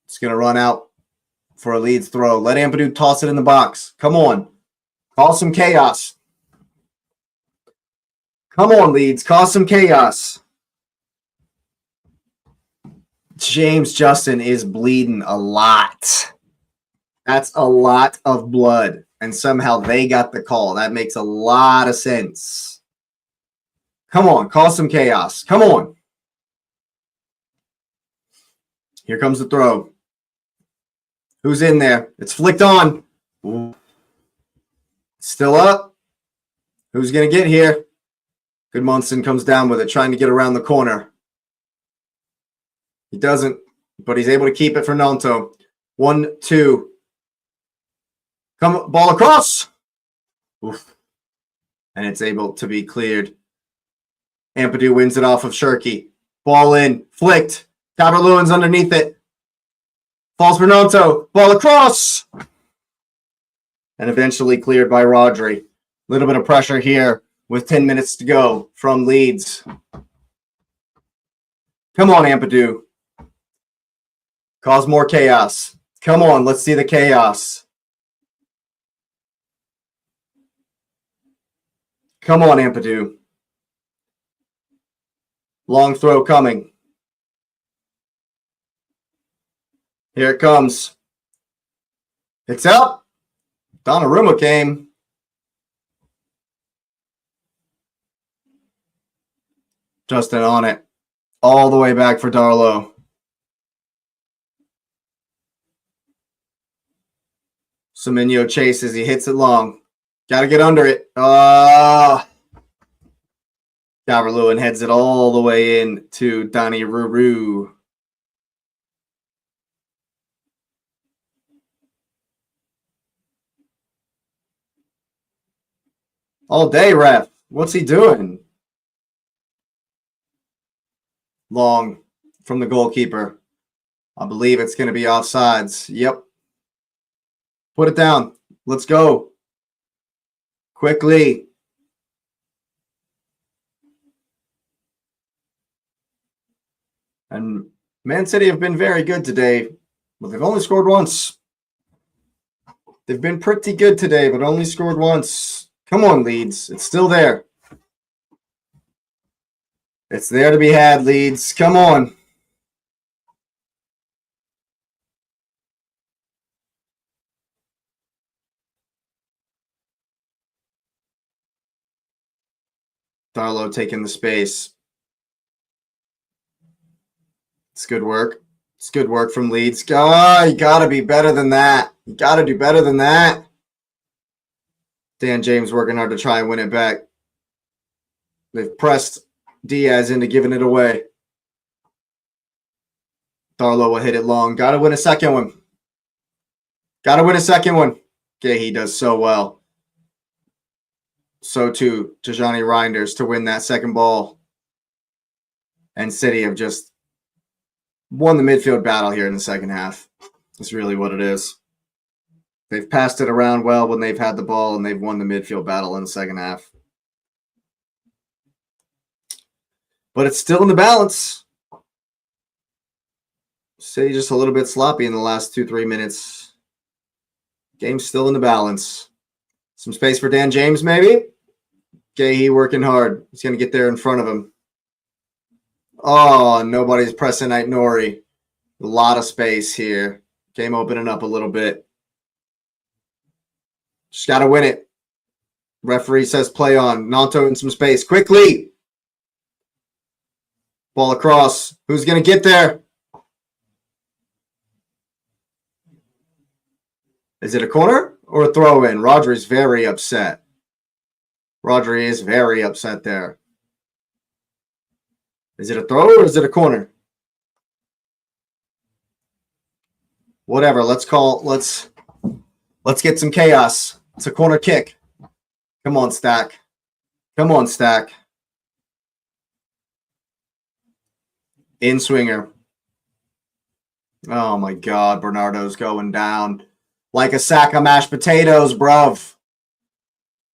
It's going to run out for a Leeds throw. Let Ampadu toss it in the box. Come on. Cause some chaos. Come on, Leeds. Cause some chaos. James Justin is bleeding a lot. That's a lot of blood. And somehow they got the call. That makes a lot of sense. Come on. Cause some chaos. Come on. Here comes the throw. Who's in there? It's flicked on. Ooh. Still up. Who's going to get here? Goodmanson comes down with it, trying to get around the corner. He doesn't, but he's able to keep it for Nanto. 1-2. Come, ball across. Oof. And it's able to be cleared. Ampadu wins it off of Shirky. Ball in, flicked. Calvert-Lewin's underneath it. Falls for Nanto. Ball across. And eventually cleared by Rodri. A little bit of pressure here with 10 minutes to go from Leeds. Come on, Ampadu. Cause more chaos. Come on, let's see the chaos. Come on, Ampadu. Long throw coming. Here it comes. It's up. Donnarumma came. Justin on it. All the way back for Darlow. Semenyo chases. He hits it long. Got to get under it. Calvert-Lewin heads it all the way in to Donnie Ruru. All day, ref. What's he doing? Long from the goalkeeper. I believe it's going to be offsides. Yep. Put it down. Let's go. Quickly. And Man City have been very good today, but they've only scored once. They've been pretty good today, but only scored once. Come on, Leeds. It's still there. It's there to be had, Leeds. Come on. Darlow taking the space. It's good work. It's good work from Leeds. Oh, you got to be better than that. You got to do better than that. Dan James working hard to try and win it back. They've pressed Diaz into giving it away. Darlow will hit it long. Got to win a second one. Got to win a second one. Okay, he does so well. So too to Johnny Reinders to win that second ball. And City have just won the midfield battle here in the second half. That's really what it is. They've passed it around well when they've had the ball, and they've won the midfield battle in the second half. But it's still in the balance. City just a little bit sloppy in the last 2-3 minutes. Game's still in the balance. Some space for Dan James, maybe? Gahey working hard. He's going to get there in front of him. Oh, nobody's pressing Nori. A lot of space here. Game opening up a little bit. Just got to win it. Referee says play on. Nanto in some space. Quickly. Ball across. Who's going to get there? Is it a corner or a throw in? Rodri's very upset. Rodri is very upset there. Is it a throw or is it a corner? Whatever. Let's get some chaos. It's a corner kick. Come on, Stack. Come on, Stack. In swinger. Oh my God, Bernardo's going down like a sack of mashed potatoes, bruv.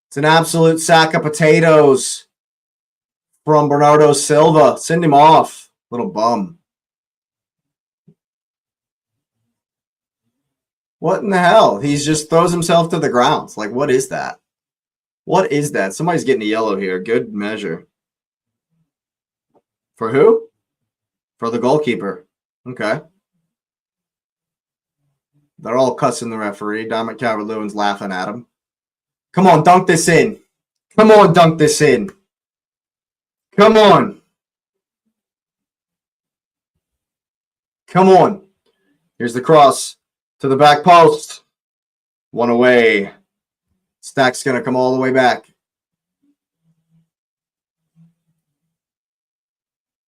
It's an absolute sack of potatoes from Bernardo Silva. Send him off. Little bum. What in the hell? He just throws himself to the ground. Like, what is that? What is that? Somebody's getting a yellow here. Good measure. For who? For the goalkeeper. Okay. They're all cussing the referee. Dominic Calvert-Lewin's laughing at him. Come on, dunk this in. Come on, dunk this in. Come on. Come on. Here's the cross to the back post. One away. Stack's going to come all the way back.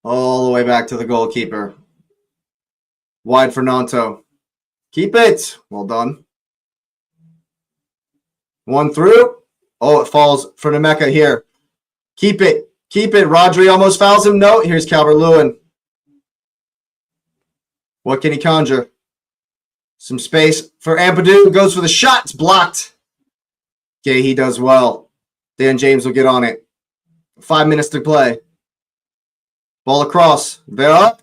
All the way back to the goalkeeper. Wide for Nanto. Keep it. Well done. One through. Oh, it falls for Nemeka here. Keep it. Keep it. Rodri almost fouls him. No, here's Calvert-Lewin. What can he conjure? Some space for Ampadu. Goes for the shot. It's blocked. Okay, he does well. Dan James will get on it. 5 minutes to play. Ball across. They're up.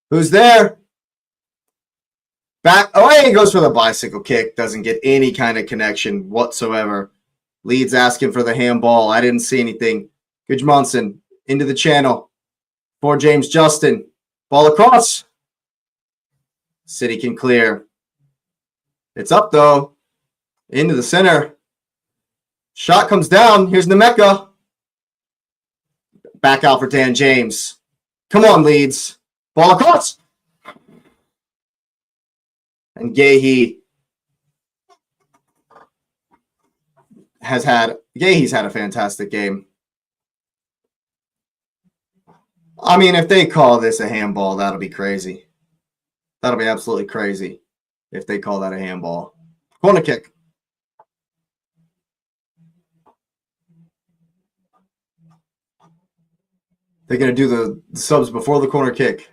Who's there? Back. Oh, hey, he goes for the bicycle kick. Doesn't get any kind of connection whatsoever. Leeds asking for the handball. I didn't see anything. Gudmundsson into the channel for James Justin. Ball across. City can clear. It's up, though. Into the center. Shot comes down. Here's Nemeka. Back out for Dan James. Come on, Leeds. Ball across. And Gahey he's had a fantastic game. I mean, if they call this a handball, that'll be crazy. That'll be absolutely crazy if they call that a handball. Corner kick. They're going to do the subs before the corner kick.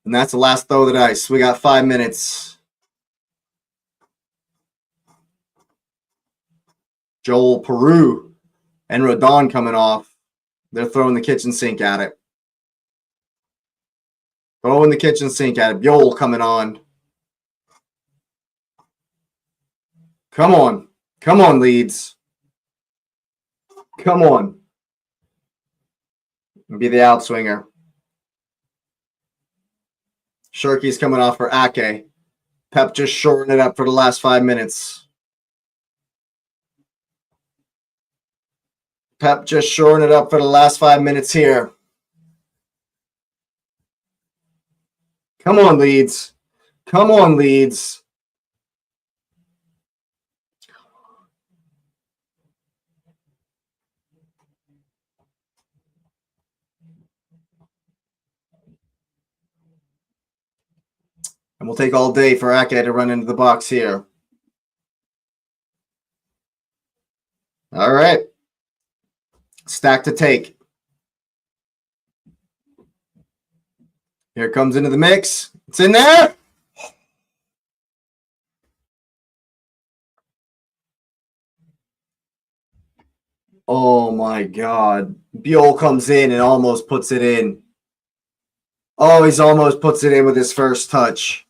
And that's the last throw of the dice. We got 5 minutes. Joel Peru and Rodon coming off. They're throwing the kitchen sink at it. Throwing the kitchen sink at it. Joel coming on. Come on. Come on, Leeds. Come on. Be the outswinger. Shirky's coming off for Ake. Pep just shortened it up for the last 5 minutes. Pep just shortened it up for the last 5 minutes here. Come on, Leeds. Come on, Leeds. And we'll take all day for Ake to run into the box here. All right. Stack to take. Here it comes into the mix. It's in there. Oh, my God. Buell comes in and almost puts it in. Oh, he's almost puts it in with his first touch.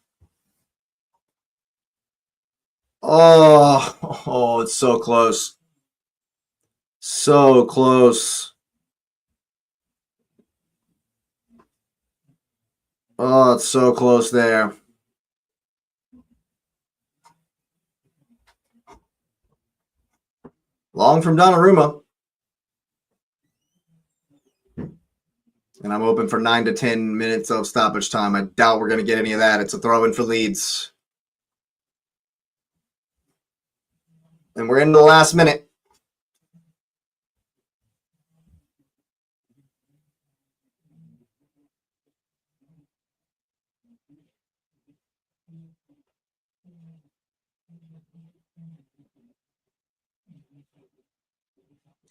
Oh, it's so close. So close. Oh, it's so close there. Long from Donnarumma. And I'm open for 9 to 10 minutes of stoppage time. I doubt we're going to get any of that. It's a throw-in for Leeds. And we're in the last minute.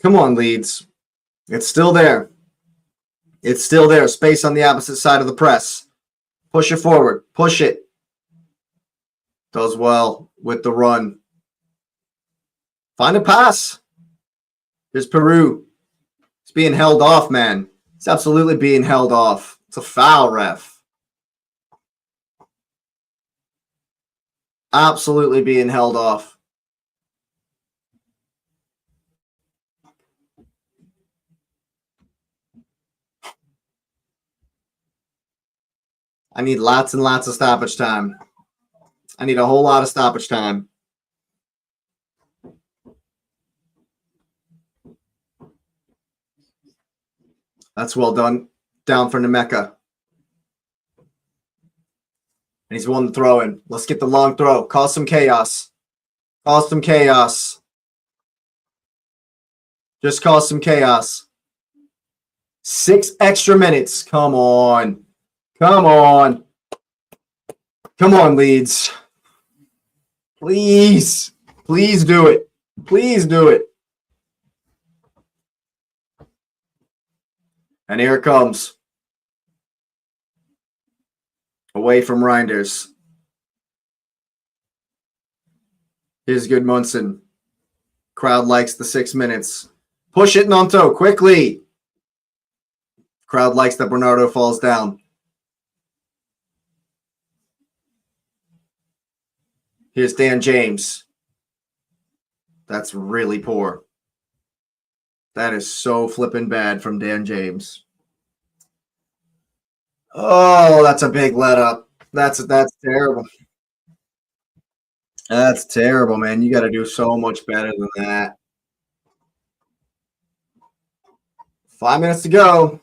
Come on, Leeds. It's still there. It's still there. Space on the opposite side of the press. Push it forward. Push it. Does well with the run. Find a pass. Here's Peru. It's being held off, man. It's absolutely being held off. It's a foul, ref. Absolutely being held off. I need lots and lots of stoppage time. I need a whole lot of stoppage time. That's well done. Down for Nemeka. And he's won the throw in. Let's get the long throw. Cause some chaos. Cause some chaos. Just cause some chaos. 6 extra minutes. Come on. Come on. Come on, Leeds. Please. Please do it. Please do it. And here it comes. Away from Reinders. Here's Gudmundsson. Crowd likes the 6 minutes. Push it, Nonto, quickly. Crowd likes that Bernardo falls down. Here's Dan James. That's really poor. That is so flippin' bad from Dan James. Oh, that's a big let up. That's terrible. That's terrible, man. You got to do so much better than that. 5 minutes to go.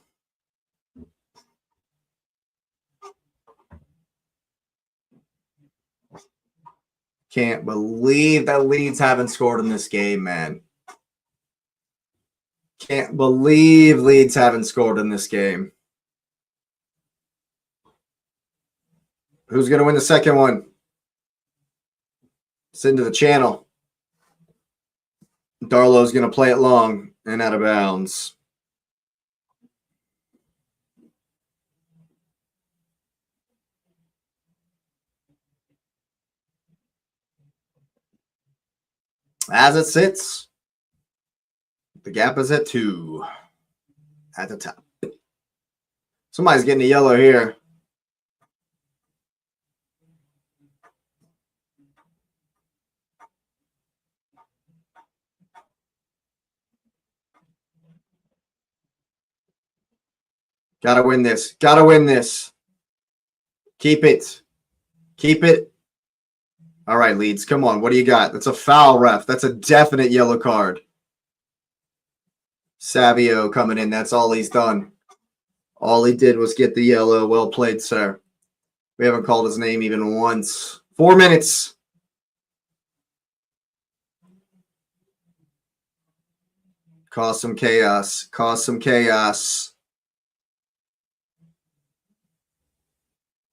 Can't believe that Leeds haven't scored in this game, man. Can't believe Leeds haven't scored in this game. Who's going to win the second one? It's into the channel. Darlow's going to play it long and out of bounds. As it sits, the gap is at 2 at the top. Somebody's getting a yellow here. Gotta win this. Gotta win this. Keep it. Keep it. All right, Leeds. Come on. What do you got? That's a foul, ref. That's a definite yellow card. Savio coming in. That's all he's done. All he did was get the yellow. Well played, sir. We haven't called his name even once. 4 minutes. Cause some chaos. Cause some chaos.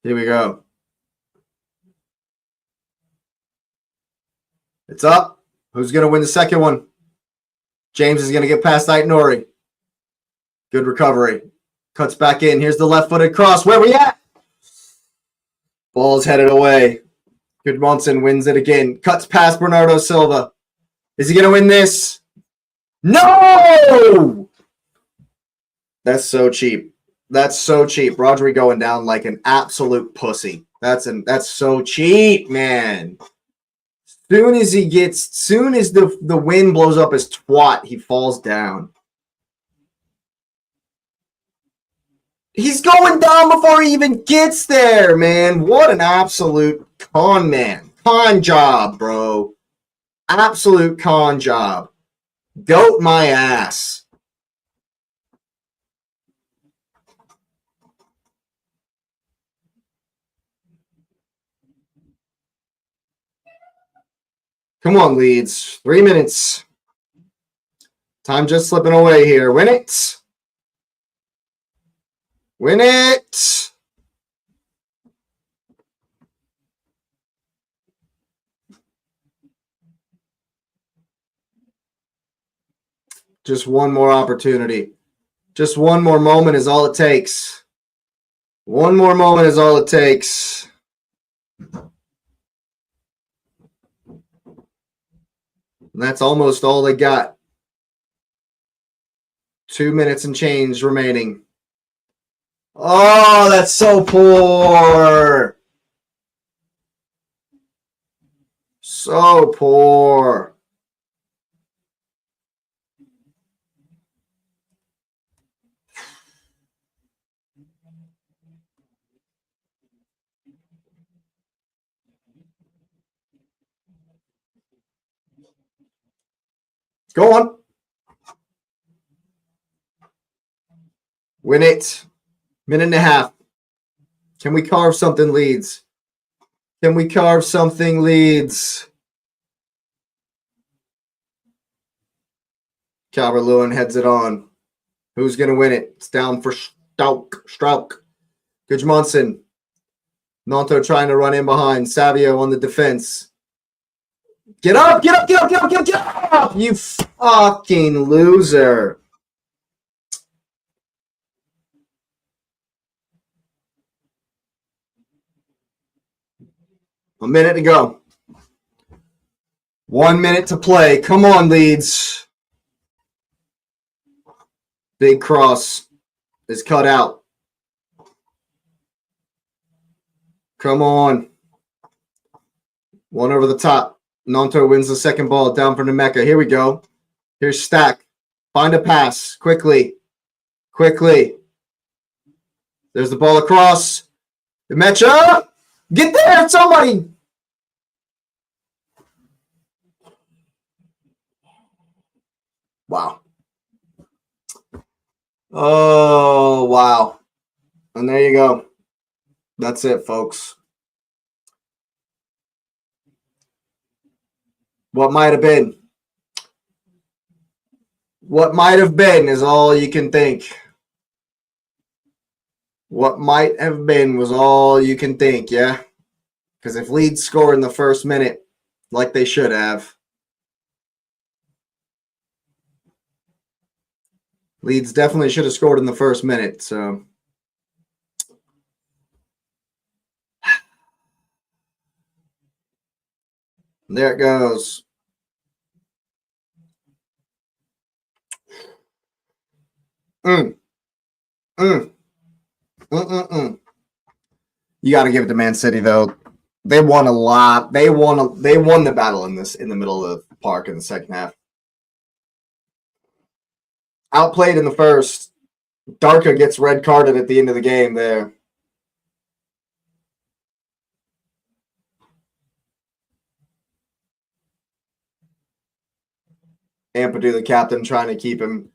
Here we go. It's up. Who's going to win the second one? James is going to get past Nori. Good recovery. Cuts back in. Here's the left-footed cross. Where we at? Ball's headed away. Goodmonson wins it again. Cuts past Bernardo Silva. Is he going to win this? No! That's so cheap. That's so cheap. Rodri going down like an absolute pussy. That's so cheap, man. Soon as the wind blows up his twat, he falls down. He's going down before he even gets there, man. What an absolute con man. Con job, bro. Absolute con job. Goat my ass. Come on, Leeds. 3 minutes. Time just slipping away here. Win it. Win it. Just one more opportunity. Just one more moment is all it takes. One more moment is all it takes. And that's almost all they got. 2 minutes and change remaining. Oh, that's so poor. So poor. Go on. Win it. Minute and a half. Can we carve something, Leeds? Can we carve something, Leeds? Calvert-Lewin heads it on. Who's going to win it? It's down for Strauch. Goodmonson. Nanto trying to run in behind. Savio on the defense. Get up, get up, get up, get up, get up, get up! You fucking loser. A minute to go. 1 minute to play. Come on, Leeds. Big cross is cut out. Come on. One over the top. Nanto wins the second ball down for Nemeka. Here we go. Here's Stack. Find a pass. Quickly. Quickly. There's the ball across. Mecha. Get there, somebody. Wow. Oh, wow. And there you go. That's it, folks. What might have been. What might have been is all you can think. What might have been was all you can think, yeah? Because if Leeds score in the first minute, like they should have, Leeds definitely should have scored in the first minute, so. There it goes. You got to give it to Man City, though. They won a lot. They won the battle in the middle of the park in the second half. Outplayed in the first. Darka gets red carded at the end of the game there. Ampadu, the captain, trying to keep him.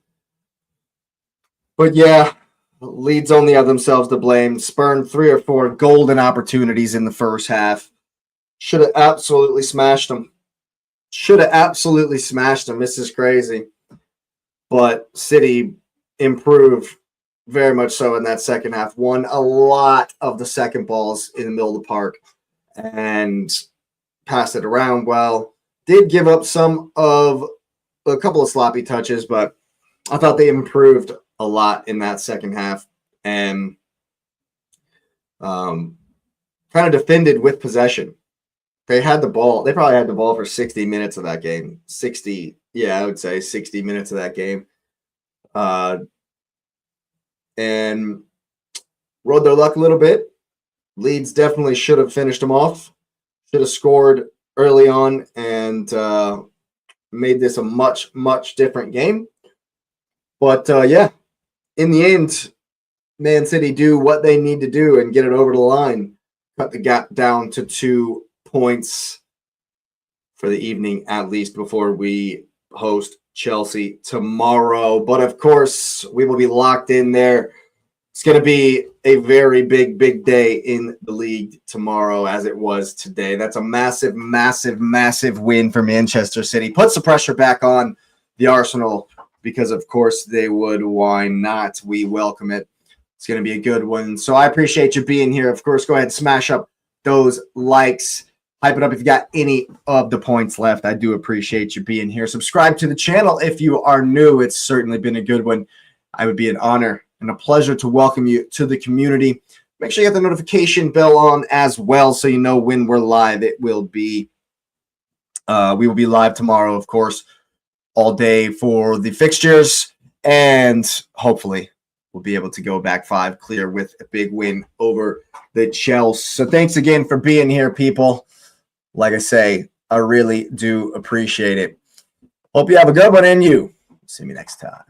But yeah, Leeds only have themselves to blame. Spurned 3 or 4 golden opportunities in the first half. Should have absolutely smashed them. This is crazy. But City improved very much so in that second half. Won a lot of the second balls in the middle of the park and passed it around well. Did give up a couple of sloppy touches, but I thought they improved a lot in that second half and kind of defended with possession. They had the ball. They probably had the ball for 60 minutes of that game. 60, yeah, I would say 60 minutes of that game. And rode their luck a little bit. Leeds definitely should have finished them off. Should have scored early on and made this a much, much different game. But yeah, in the end, Man City do what they need to do and get it over the line. Cut the gap down to 2 points for the evening, at least, before we host Chelsea tomorrow. But of course, we will be locked in there. It's going to be a very big, big day in the league tomorrow, as it was today. That's a massive, massive, massive win for Manchester City. Puts the pressure back on the Arsenal because, of course, they would. Why not? We welcome it. It's going to be a good one. So I appreciate you being here. Of course, go ahead and smash up those likes. Hype it up if you got any of the points left. I do appreciate you being here. Subscribe to the channel if you are new. It's certainly been a good one. I would be an honor and a pleasure to welcome you to the community. Make sure you get the notification bell on as well so you know when we're live. It will be we will be live tomorrow, of course, all day for the fixtures, and hopefully we'll be able to go back 5 clear with a big win over the Chelsea. So thanks again for being here, people. Like I say, I really do appreciate it. Hope you have a good one, and you see me next time.